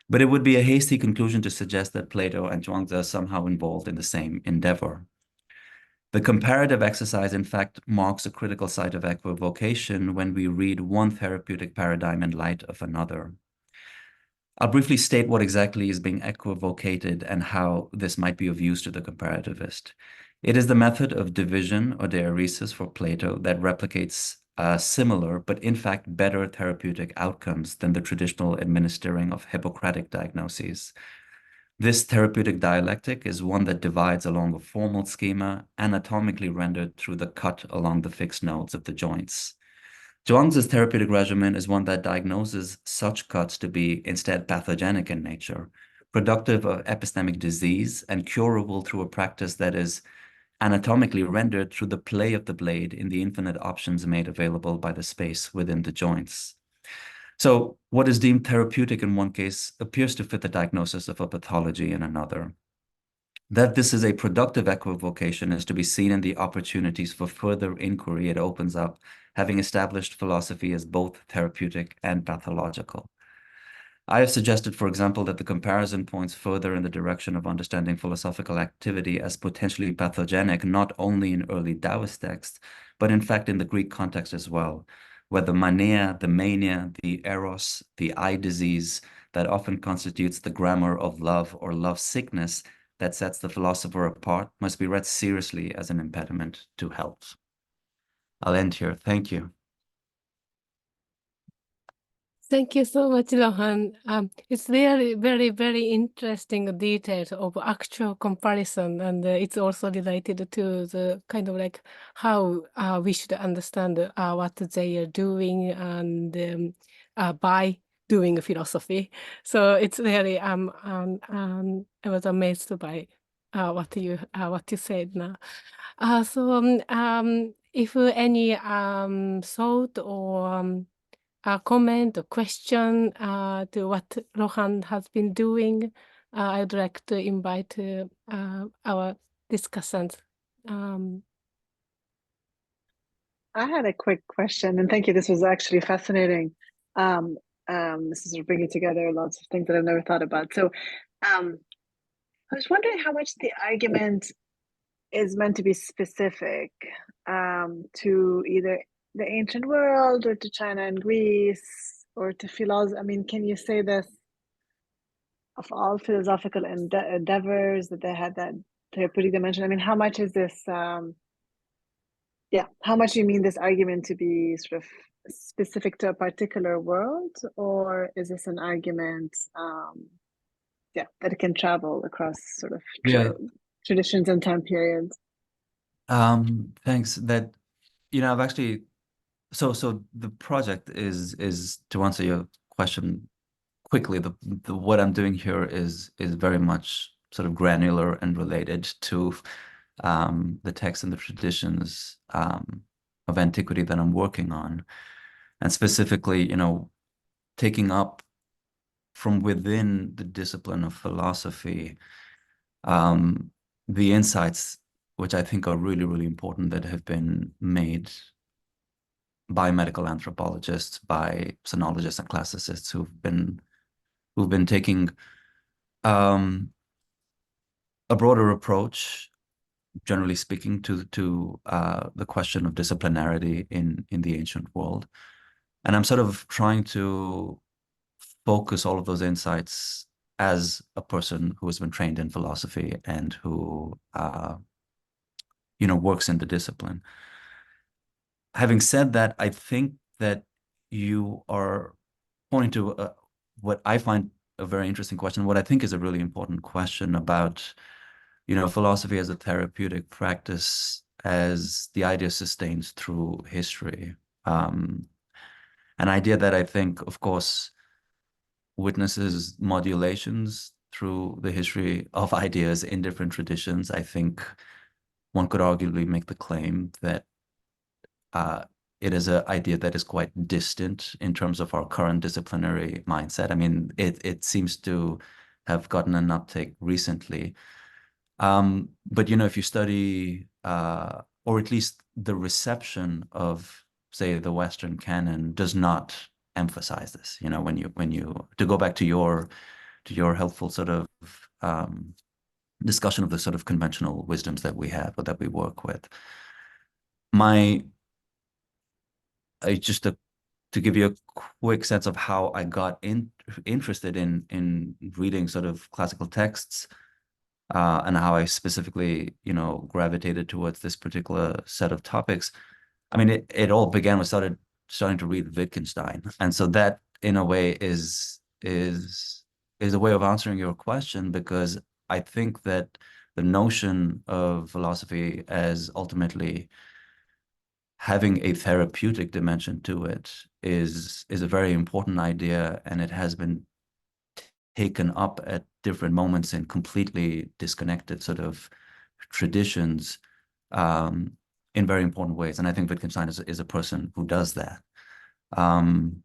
But it would be a hasty conclusion to suggest that Plato and Zhuangzi are somehow involved in the same endeavor. The comparative exercise, in fact, marks a critical site of equivocation when we read one therapeutic paradigm in light of another. I'll briefly state what exactly is being equivocated and how this might be of use to the comparativist. It is the method of division or diaresis for Plato that replicates similar, but in fact better therapeutic outcomes than the traditional administering of Hippocratic diagnoses. This therapeutic dialectic is one that divides along a formal schema, anatomically rendered through the cut along the fixed nodes of the joints. Zhuangzi's therapeutic regimen is one that diagnoses such cuts to be instead pathogenic in nature, productive of epistemic disease, and curable through a practice that is anatomically rendered through the play of the blade in the infinite options made available by the space within the joints. So what is deemed therapeutic in one case appears to fit the diagnosis of a pathology in another. That this is a productive equivocation is to be seen in the opportunities for further inquiry it opens up, having established philosophy as both therapeutic and pathological. I have suggested, for example, that the comparison points further in the direction of understanding philosophical activity as potentially pathogenic, not only in early Taoist texts, but in fact in the Greek context as well, where the mania, the mania, the eros, the eye disease that often constitutes the grammar of love or love sickness that sets the philosopher apart must be read seriously as an impediment to health. I'll end here. Thank you. Thank you so much, Rohan. It's really very, very interesting details of actual comparison, and it's also related to the kind of like how we should understand what they are doing and by doing philosophy. So it's really I was amazed by what you said now. If any thought or a comment or question to what Rohan has been doing, I'd like to invite our discussants. I had a quick question, and thank you. This was actually fascinating. This is bringing together lots of things that I've never thought about. So I was wondering how much the argument is meant to be specific to either the ancient world or to China and Greece or to philosophy. I mean, can you say this of all philosophical endeavors that they had that therapeutic dimension? I mean, how much is this, how much do you mean this argument to be sort of specific to a particular world, or is this an argument, that it can travel across sort of traditions and time periods? Thanks. That, I've actually, so the project is to answer your question quickly, the what I'm doing here is very much sort of granular and related to the texts and the traditions of antiquity that I'm working on, and specifically, taking up from within the discipline of philosophy the insights which I think are really, really important that have been made by medical anthropologists, by sonologists and classicists who've been taking a broader approach, generally speaking, to the question of disciplinarity in the ancient world. And I'm sort of trying to focus all of those insights as a person who has been trained in philosophy and who works in the discipline. Having said that, I think that you are pointing to what I find a very interesting question, what I think is a really important question about, philosophy as a therapeutic practice, as the idea sustains through history. An idea that I think, of course, witnesses modulations through the history of ideas in different traditions. I think one could arguably make the claim that it is an idea that is quite distant in terms of our current disciplinary mindset. I mean, it seems to have gotten an uptake recently. But, you know, if you study, or at least the reception of, say, the Western canon does not emphasize this, you know, to go back to your helpful sort of discussion of the sort of conventional wisdoms that we have or that we work with. Just to give you a quick sense of how I got interested in reading sort of classical texts, and how I specifically, you know, gravitated towards this particular set of topics. I mean, it all began with starting to read Wittgenstein, and so that, in a way, is a way of answering your question, because I think that the notion of philosophy as ultimately having a therapeutic dimension to it is a very important idea, and it has been taken up at different moments in completely disconnected sort of traditions, in very important ways. And I think Wittgenstein is a person who does that. And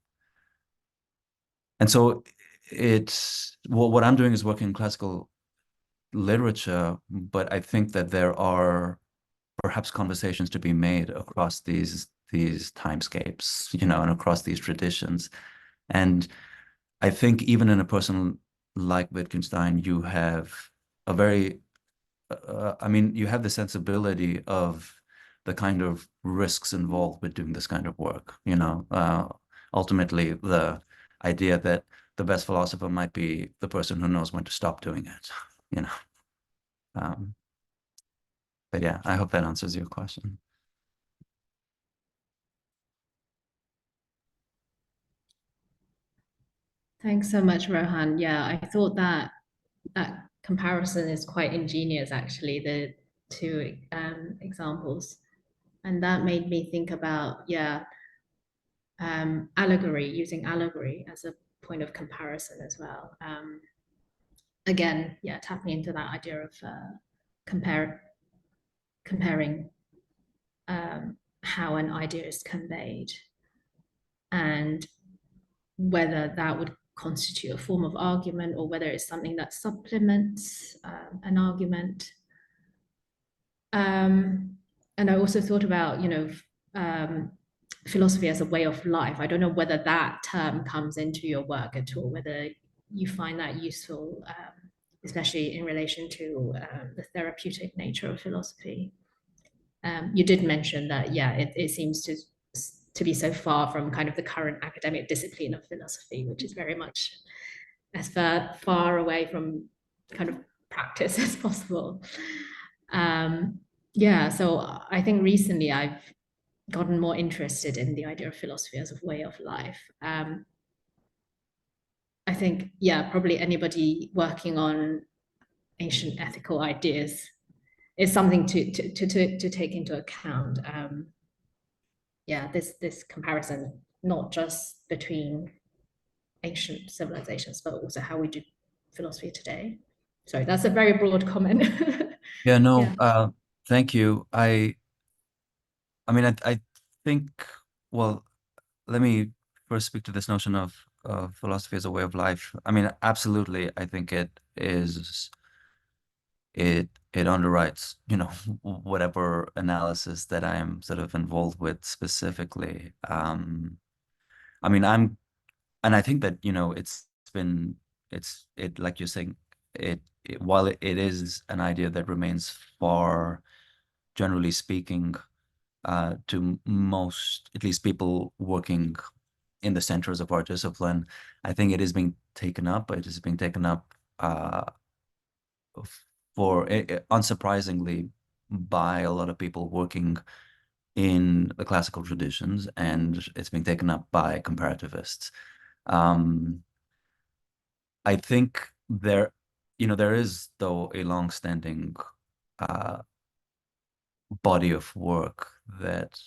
so what I'm doing is working in classical literature, but I think that there are perhaps conversations to be made across these timescapes, you know, and across these traditions. And I think even in a person like Wittgenstein, you have a very, I mean, you have the sensibility of the kind of risks involved with doing this kind of work, you know. Ultimately, the idea that the best philosopher might be the person who knows when to stop doing it, you know. But yeah, I hope that answers your question. Thanks so much, Rohan. Yeah, I thought that comparison is quite ingenious, actually, the two examples. And that made me think about, allegory, using allegory as a point of comparison as well. Again, tapping into that idea of comparing how an idea is conveyed, and whether that would constitute a form of argument or whether it's something that supplements an argument. And I also thought about, you know, philosophy as a way of life. I don't know whether that term comes into your work at all, whether you find that useful, especially in relation to the therapeutic nature of philosophy. You did mention that, it seems to be so far from kind of the current academic discipline of philosophy, which is very much as far away from kind of practice as possible. So I think recently I've gotten more interested in the idea of philosophy as a way of life. I think, probably anybody working on ancient ethical ideas is something to take into account. This comparison, not just between ancient civilizations, but also how we do philosophy today. Sorry, that's a very broad comment. Yeah, no, thank you. I mean, I think, well, let me first speak to this notion of philosophy as a way of life. I mean, absolutely, I think it underwrites, you know, whatever analysis that I am sort of involved with specifically. I mean, and I think that, you know, like you're saying, while it is an idea that remains far, generally speaking, to most, at least people working in the centers of our discipline, I think it is being taken up. It is being taken up unsurprisingly by a lot of people working in the classical traditions, and it's being taken up by comparativists. I think there is, though, a long-standing body of work that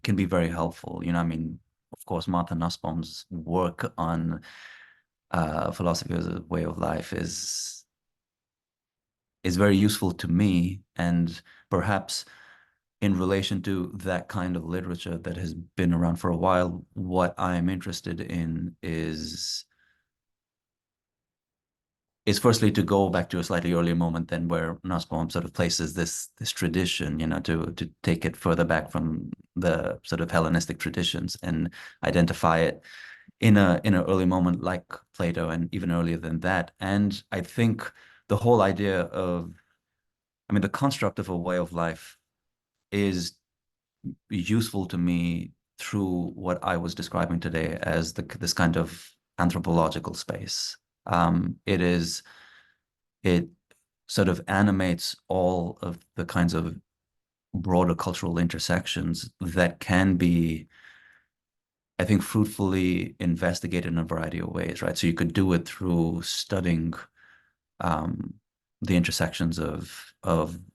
can be very helpful. You know, I mean, of course, Martha Nussbaum's work on philosophy as a way of life is very useful to me, and perhaps in relation to that kind of literature that has been around for a while, what I'm interested in is firstly to go back to a slightly earlier moment than where Nussbaum sort of places this tradition, you know, to take it further back from the sort of Hellenistic traditions and identify it in an early moment like Plato and even earlier than that. And I think the whole idea of, I mean, the construct of a way of life is useful to me through what I was describing today as this kind of anthropological space. It sort of animates all of the kinds of broader cultural intersections that can be, I think, fruitfully investigated in a variety of ways, right? So you could do it through studying the intersections of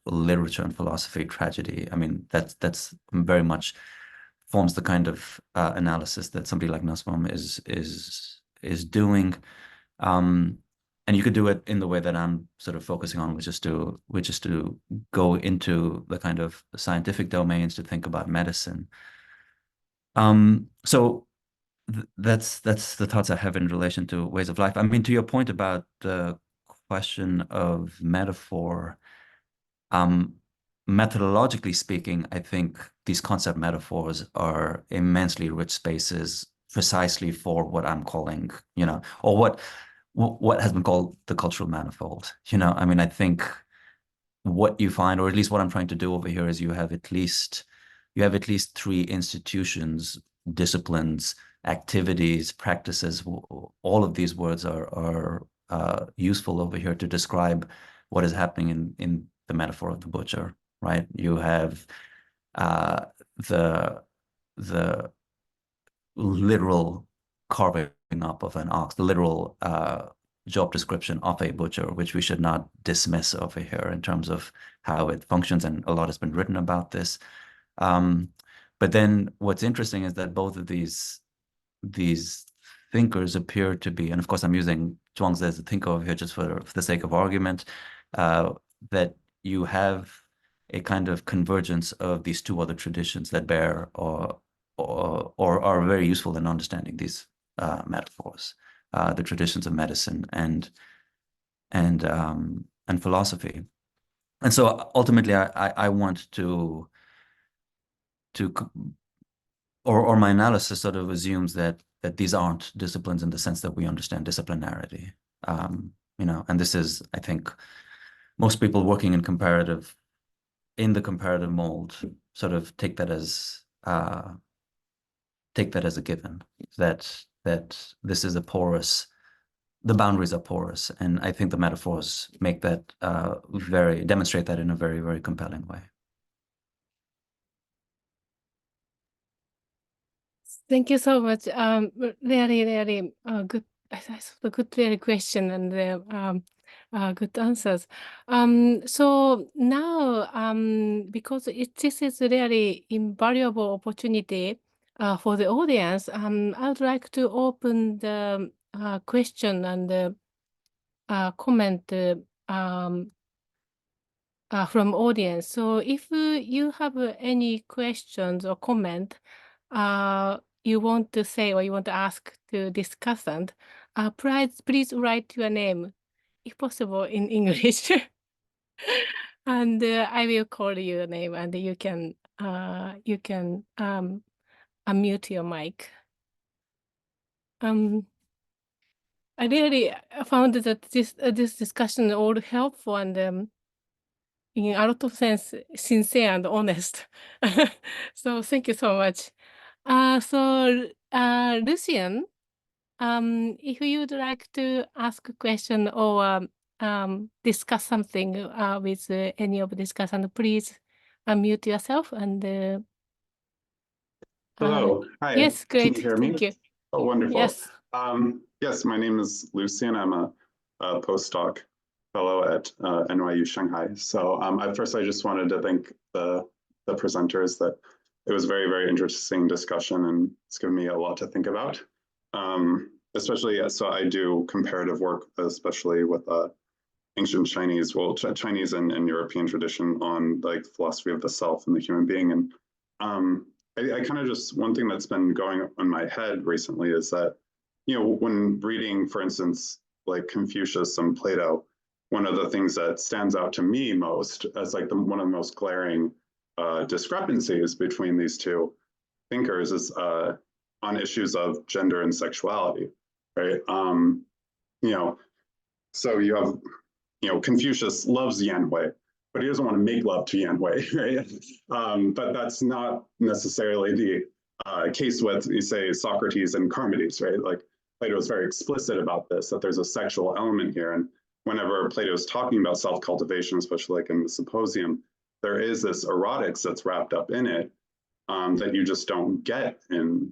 literature and philosophy, tragedy. I mean, that's very much forms the kind of analysis that somebody like Nussbaum is doing. And you could do it in the way that I'm sort of focusing on, which is to go into the kind of scientific domains to think about medicine. So that's the thoughts I have in relation to ways of life. I mean, to your point about the question of metaphor, methodologically speaking, I think these concept metaphors are immensely rich spaces precisely for what I'm calling, you know, or what has been called the cultural manifold. You know, I mean, I think what you find, or at least what I'm trying to do over here, is you have at least 3 institutions, disciplines, activities, practices. All of these words are useful over here to describe what is happening in the metaphor of the butcher, right? You have the literal carving up of an ox, the literal job description of a butcher, which we should not dismiss over here in terms of how it functions, and a lot has been written about this. But then what's interesting is that both of these thinkers appear to be, and of course I'm using Zhuangzi as a thinker over here just for the sake of argument, that you have a kind of convergence of these 2 other traditions that bear or are very useful in understanding these metaphors, the traditions of medicine and philosophy. And so ultimately I want to or my analysis sort of assumes that these aren't disciplines in the sense that we understand disciplinarity. You know, and this is, I think, most people working in the comparative mold sort of take that as a given, that this is the boundaries are porous, and I think the metaphors make that demonstrate that in a very, very compelling way. Thank you so much. Really good. I thought a good, really question and good answers. So now, because this is a really invaluable opportunity for the audience, I would like to open the question and comment from audience. So if you have any questions or comment you want to say or you want to ask to discussant, please write your name, if possible, in English. And I will call your name, and you can unmute your mic. I really found that this discussion all helpful and in a lot of sense sincere and honest. So thank you so much. So Lucian, if you'd like to ask a question or discuss something with any of the discussant, please unmute yourself and hello. Hi. Yes, great. Can you hear me? Thank you. Oh, wonderful. Yes. Yes, my name is Lucian. I'm a postdoc fellow at NYU Shanghai. So at first, I just wanted to thank the presenters. That it was very, very interesting discussion, and it's given me a lot to think about. Especially, so I do comparative work, especially with ancient Chinese, well, Chinese and European tradition on like philosophy of the self and the human being. And I kind of just, one thing that's been going on my head recently is that, you know, when reading, for instance, like Confucius and Plato, one of the things that stands out to me most as like one of the most glaring discrepancies between these two thinkers is on issues of gender and sexuality, right? You know, so you have, you know, Confucius loves Yan Hui, but he doesn't want to make love to Yan Hui, right? But that's not necessarily the case with, you say, Socrates and Charmides, right? Like Plato is very explicit about this, that there's a sexual element here. And whenever Plato is talking about self-cultivation, especially like in the Symposium, there is this erotics that's wrapped up in it that you just don't get in,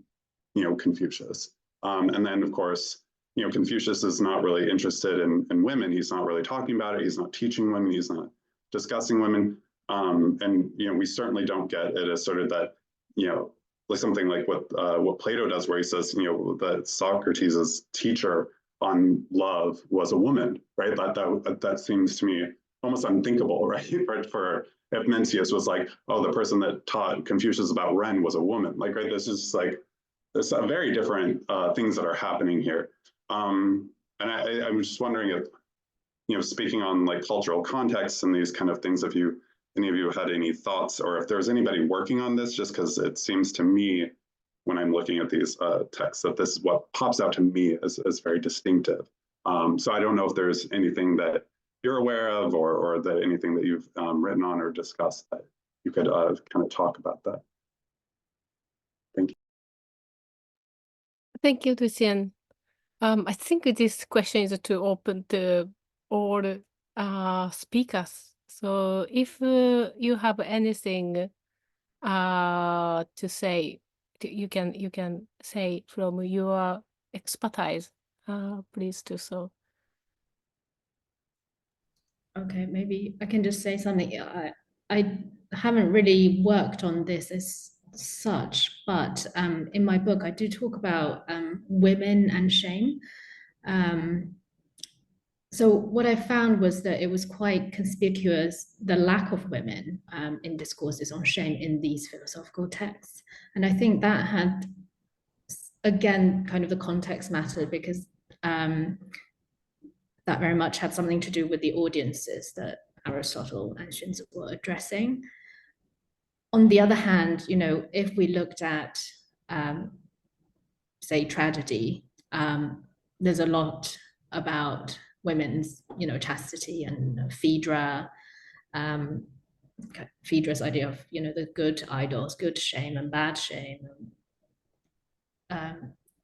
you know, Confucius. And then, of course, you know, Confucius is not really interested in women. He's not really talking about it. He's not teaching women. He's not discussing women. And, you know, we certainly don't get it as sort of that, you know, like something like what Plato does, where he says, you know, that Socrates' teacher on love was a woman, right? That seems to me almost unthinkable, right? For if Mencius was like, oh, the person that taught Confucius about Ren was a woman, like, right? This is just like, there's very different things that are happening here. And I'm just wondering if, you know, speaking on like cultural contexts and these kind of things, if any of you had any thoughts, or if there's anybody working on this, just because it seems to me when I'm looking at these texts that this is what pops out to me as very distinctive. So I don't know if there's anything that you're aware of, or that anything that you've written on or discussed that you could kind of talk about that. Thank you. Thank you, Lucian. I think this question is to open to all speakers. So if you have anything to say, you can say from your expertise. Please do so. Okay, maybe I can just say something. I haven't really worked on this as such, but in my book, I do talk about women and shame. So what I found was that it was quite conspicuous, the lack of women in discourses on shame in these philosophical texts. And I think that had, again, kind of the context mattered, because that very much had something to do with the audiences that Aristotle and Xunzi were addressing. On the other hand, you know, if we looked at, say, tragedy, there's a lot about women's, you know, chastity and Phaedra, Phaedra's idea of, you know, the good idols, good shame and bad shame.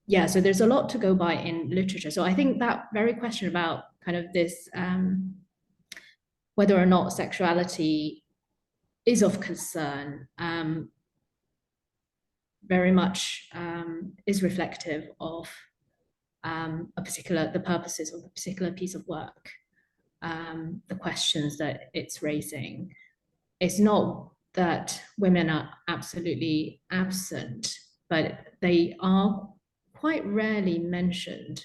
Yeah, so there's a lot to go by in literature. So I think that very question about kind of this, whether or not sexuality is of concern, very much is reflective of the purposes of a particular piece of work, the questions that it's raising. It's not that women are absolutely absent, but they are quite rarely mentioned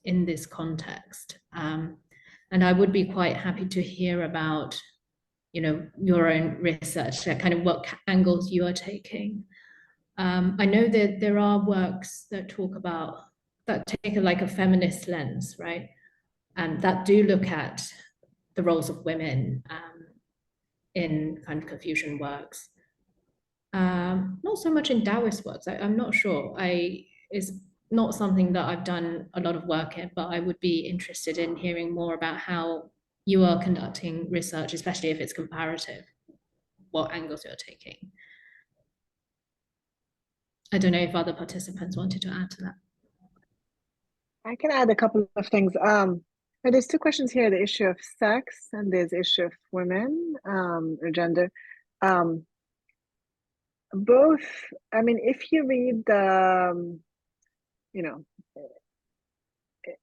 in this context. And I would be quite happy to hear about, you know, your own research, kind of what angles you are taking. I know that there are works that talk about, that take like a feminist lens, right? And that do look at the roles of women in kind of Confucian works. Not so much in Taoist works, I'm not sure. It's not something that I've done a lot of work in, but I would be interested in hearing more about how you are conducting research, especially if it's comparative, what angles you're taking. I don't know if other participants wanted to add to that. I can add a couple of things. There's two questions here, the issue of sex and there's the issue of women or gender. Both, I mean, if you read the, you know,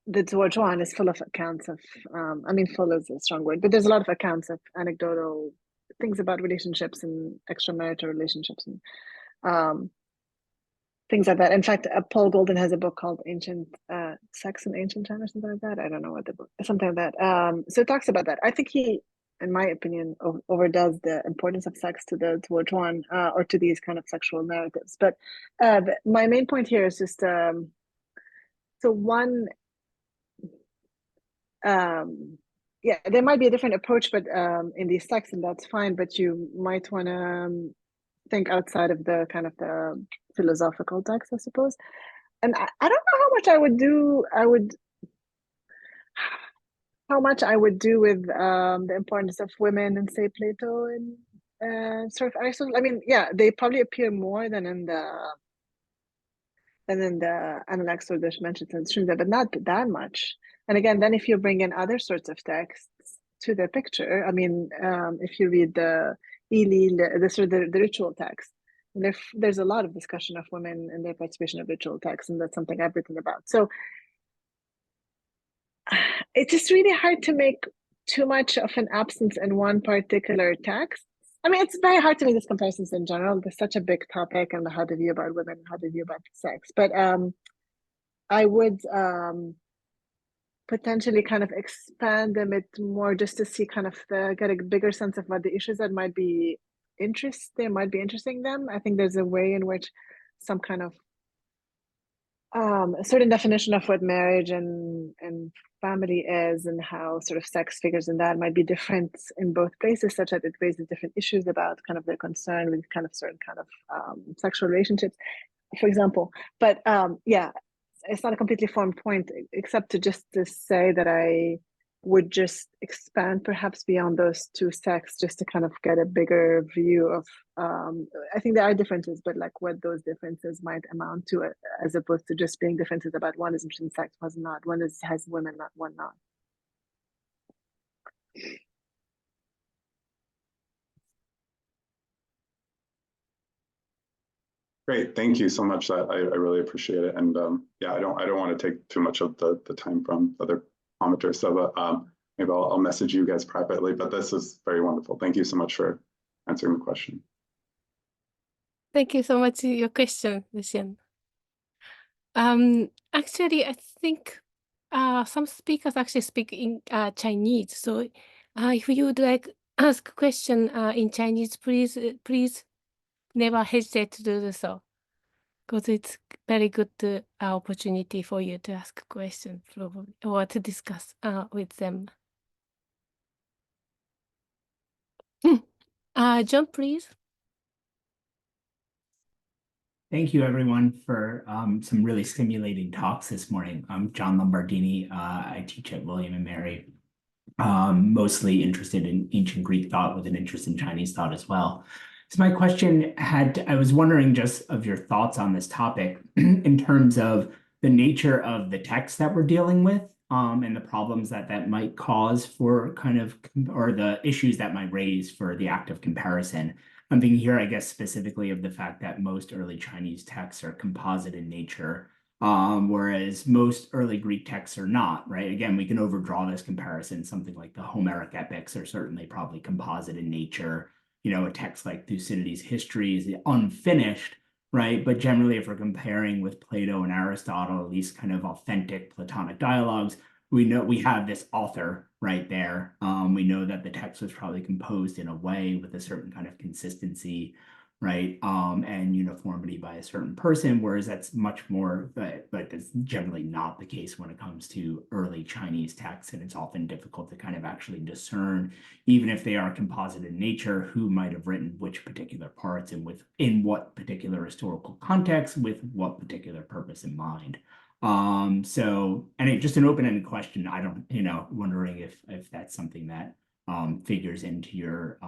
the Zhuozhuan is full of accounts of, I mean, full is a strong word, but there's a lot of accounts of anecdotal things about relationships and extramarital relationships. And things like that. In fact, Paul Golden has a book called Ancient Sex in Ancient China or something like that. I don't know what the book, something like that. So it talks about that. I think he, in my opinion, overdoes the importance of sex to the Zhuan or to these kind of sexual narratives. But my main point here is just so one. Yeah, there might be a different approach, but in these texts, and that's fine. But you might want to think outside of the kind of the philosophical text, I suppose. And I don't know how much I would do. How much I would do with the importance of women in, say, Plato and sort of Aristotle. I mean, yeah, they probably appear more than in the Analects or the mentioned in Shunda, but not that much. And again, then if you bring in other sorts of texts to the picture, I mean, if you read the the ritual text, there's a lot of discussion of women and their participation of ritual texts, and that's something I've written about. So it's just really hard to make too much of an absence in one particular text. I mean, it's very hard to make these comparisons in general. There's such a big topic and how to view about women, how to view about sex. But I would potentially kind of expand them a bit more just to see kind of get a bigger sense of what the issues that might be interesting them. I think there's a way in which some kind of a certain definition of what marriage and family is and how sort of sex figures in that might be different in both places, such that it raises different issues about kind of their concern with kind of certain kind of sexual relationships, for example. But yeah, it's not a completely formed point, except to say that I would just expand perhaps beyond those two sects just to kind of get a bigger view of I think there are differences, but like what those differences might amount to, as opposed to just being differences about one is interested in sex, one's not, has women, not one not. Great, thank you so much. I really appreciate it. And yeah, I don't want to take too much of the time from other commenters. So maybe I'll message you guys privately, but this is very wonderful. Thank you so much for answering the question. Thank you so much for your question, Lucian. Actually, I think some speakers actually speak in Chinese. So if you would like ask a question in Chinese, please never hesitate to do so, because it's very good opportunity for you to ask a question or to discuss with them. John, please. Thank you, everyone, for some really stimulating talks this morning. I'm John Lombardini. I teach at William & Mary, mostly interested in ancient Greek thought with an interest in Chinese thought as well. So my question I was wondering just of your thoughts on this topic in terms of the nature of the text that we're dealing with and the problems that might cause for kind of, or the issues that might raise for the act of comparison. I'm thinking here, I guess, specifically of the fact that most early Chinese texts are composite in nature, whereas most early Greek texts are not, right? Again, we can overdraw this comparison. Something like the Homeric epics are certainly probably composite in nature. You know, a text like Thucydides' History is unfinished, right? But generally, if we're comparing with Plato and Aristotle, at least kind of authentic Platonic dialogues, we know we have this author right there. We know that the text was probably composed in a way with a certain kind of consistency, right? And uniformity by a certain person, whereas that's much more, but that's generally not the case when it comes to early Chinese texts. And it's often difficult to kind of actually discern, even if they are composite in nature, who might have written which particular parts and in what particular historical context, with what particular purpose in mind. So, and just an open-ended question, I don't, wondering if that's something that figures into your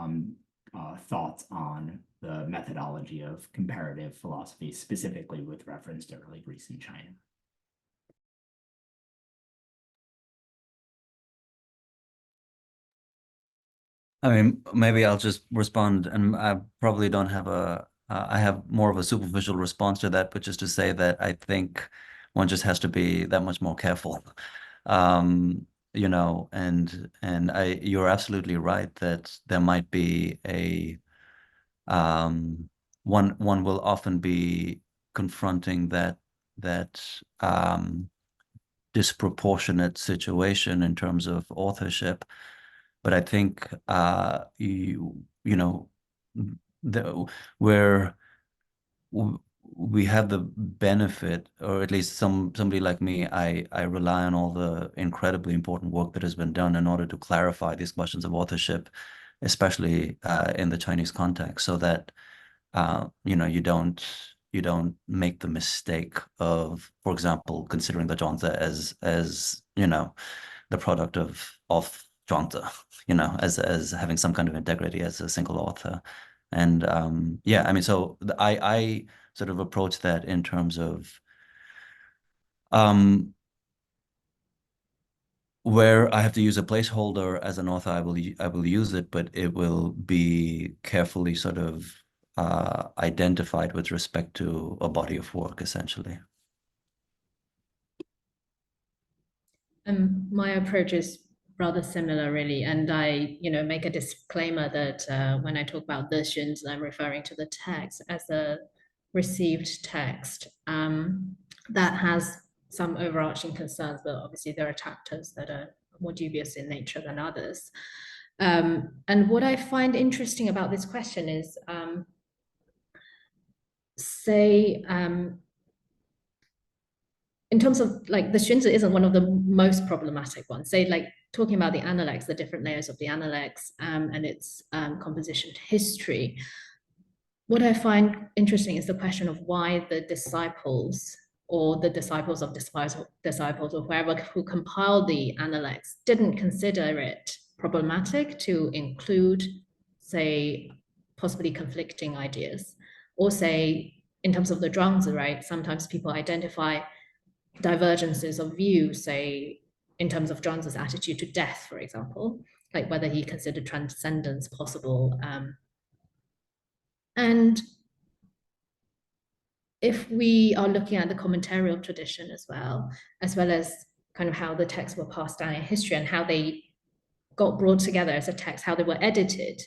thoughts on the methodology of comparative philosophy, specifically with reference to early Greece and China. I mean, maybe I'll just respond, and I probably don't have I have more of a superficial response to that, but just to say that I think one just has to be that much more careful. And you're absolutely right that there might be one will often be confronting that disproportionate situation in terms of authorship. But I think we have the benefit, or at least somebody like me, I rely on all the incredibly important work that has been done in order to clarify these questions of authorship, especially in the Chinese context, so that you don't make the mistake of, for example, considering the Zhuangzi as the product of Zhuangzi, as having some kind of integrity as a single author. And yeah, I mean, so I sort of approach that in terms of where I have to use a placeholder as an author, I will use it, but it will be carefully sort of identified with respect to a body of work, essentially. My approach is rather similar, really, and I, make a disclaimer that when I talk about the Xunzi, I'm referring to the text as a received text that has some overarching concerns, but obviously there are chapters that are more dubious in nature than others. And what I find interesting about this question is, in terms of like the Xunzi isn't one of the most problematic ones. Say like talking about the analects, the different layers of the analects and its composition history. What I find interesting is the question of why the disciples or the disciples of disciples or whoever who compiled the analects didn't consider it problematic to include, say, possibly conflicting ideas, or say, in terms of the Zhuangzi, right? Sometimes people identify divergences of view, say, in terms of Zhuangzi's attitude to death, for example, like whether he considered transcendence possible. And if we are looking at the commentarial tradition as well as kind of how the texts were passed down in history and how they got brought together as a text, how they were edited,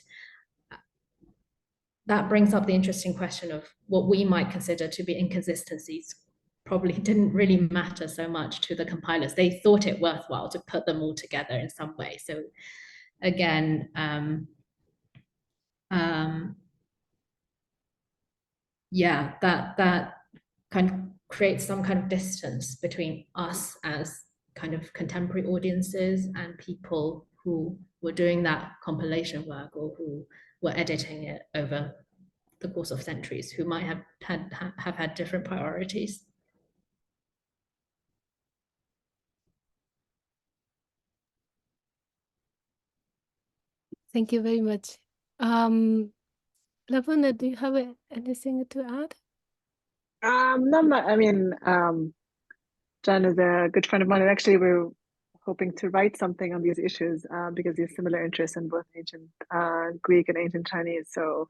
that brings up the interesting question of what we might consider to be inconsistencies probably didn't really matter so much to the compilers. They thought it worthwhile to put them all together in some way. So again, yeah, that kind of creates some kind of distance between us as kind of contemporary audiences and people who were doing that compilation work or who were editing it over the course of centuries, who might have had different priorities. Thank you very much. Lavanya, do you have anything to add? Not much. I mean, John is a good friend of mine, and actually we're hoping to write something on these issues because he has similar interests in both ancient Greek and ancient Chinese. So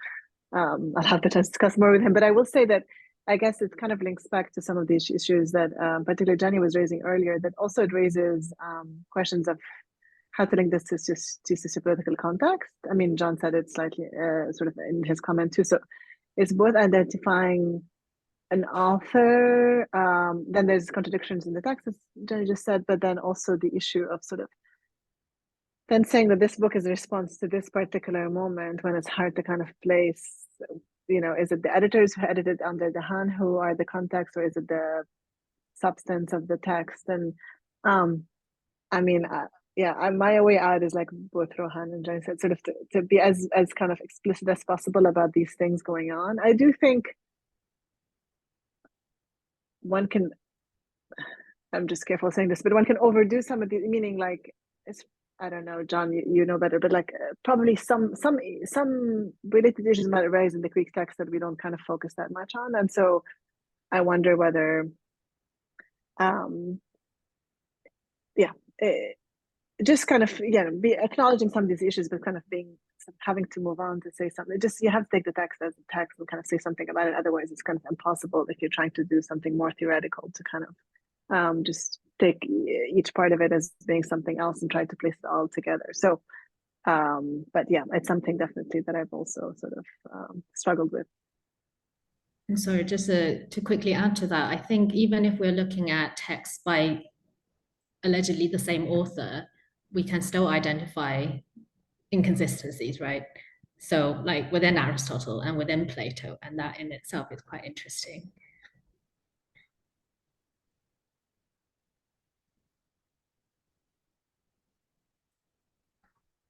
I'll have the chance to discuss more with him. But I will say that I guess it kind of links back to some of these issues that particularly Jenny was raising earlier, that also it raises questions of how to link this to sociopolitical context. I mean, John said it slightly sort of in his comment too. So it's both identifying an author, then there's contradictions in the text, as Jenny just said, but then also the issue of sort of then saying that this book is a response to this particular moment when it's hard to kind of place, is it the editors who edited under the Han who are the context, or is it the substance of the text? And I mean, my way out is like both Rohan and Jenny said, sort of to be as kind of explicit as possible about these things going on. I do think one can, I'm just careful saying this, but one can overdo some of the, meaning like, I don't know, John, you know better, but like probably some related issues might arise in the Greek text that we don't kind of focus that much on. And so I wonder whether, just kind of, be acknowledging some of these issues, but kind of having to move on to say something. Just, you have to take the text as a text and kind of say something about it. Otherwise it's kind of impossible if you're trying to do something more theoretical to kind of just take each part of it as being something else and try to place it all together. So, but yeah, it's something definitely that I've also sort of struggled with. And so just to quickly add to that, I think even if we're looking at texts by allegedly the same author, we can still identify inconsistencies, right? So like within Aristotle and within Plato, and that in itself is quite interesting.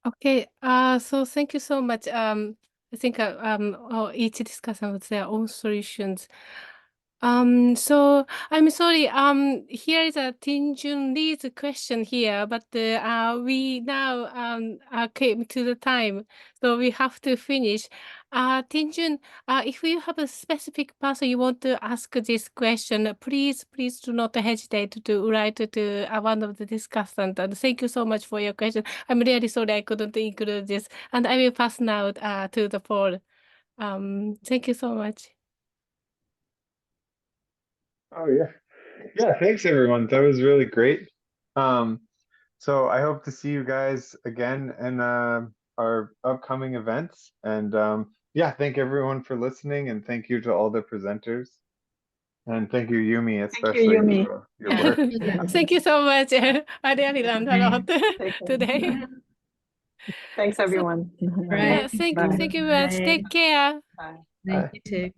Okay, so thank you so much. I think each discussion with their own solutions. So I'm sorry. Here is a Tinjun Lee's question here, but we now came to the time, so we have to finish. Tinjun, if you have a specific person you want to ask this question, please do not hesitate to write to one of the discussants. And thank you so much for your question. I'm really sorry I couldn't include this, and I will pass now to the poll. Thank you so much. Oh yeah. Yeah, thanks everyone. That was really great. So I hope to see you guys again in our upcoming events. And yeah, thank everyone for listening, and thank you to all the presenters. And thank you, Yumi, especially Yumi. for your work. Yeah. Thank you so much. I really learned a lot Take care. today. Thanks, everyone. Yeah, thank you very much. Bye. Take care. Bye. Thank you too.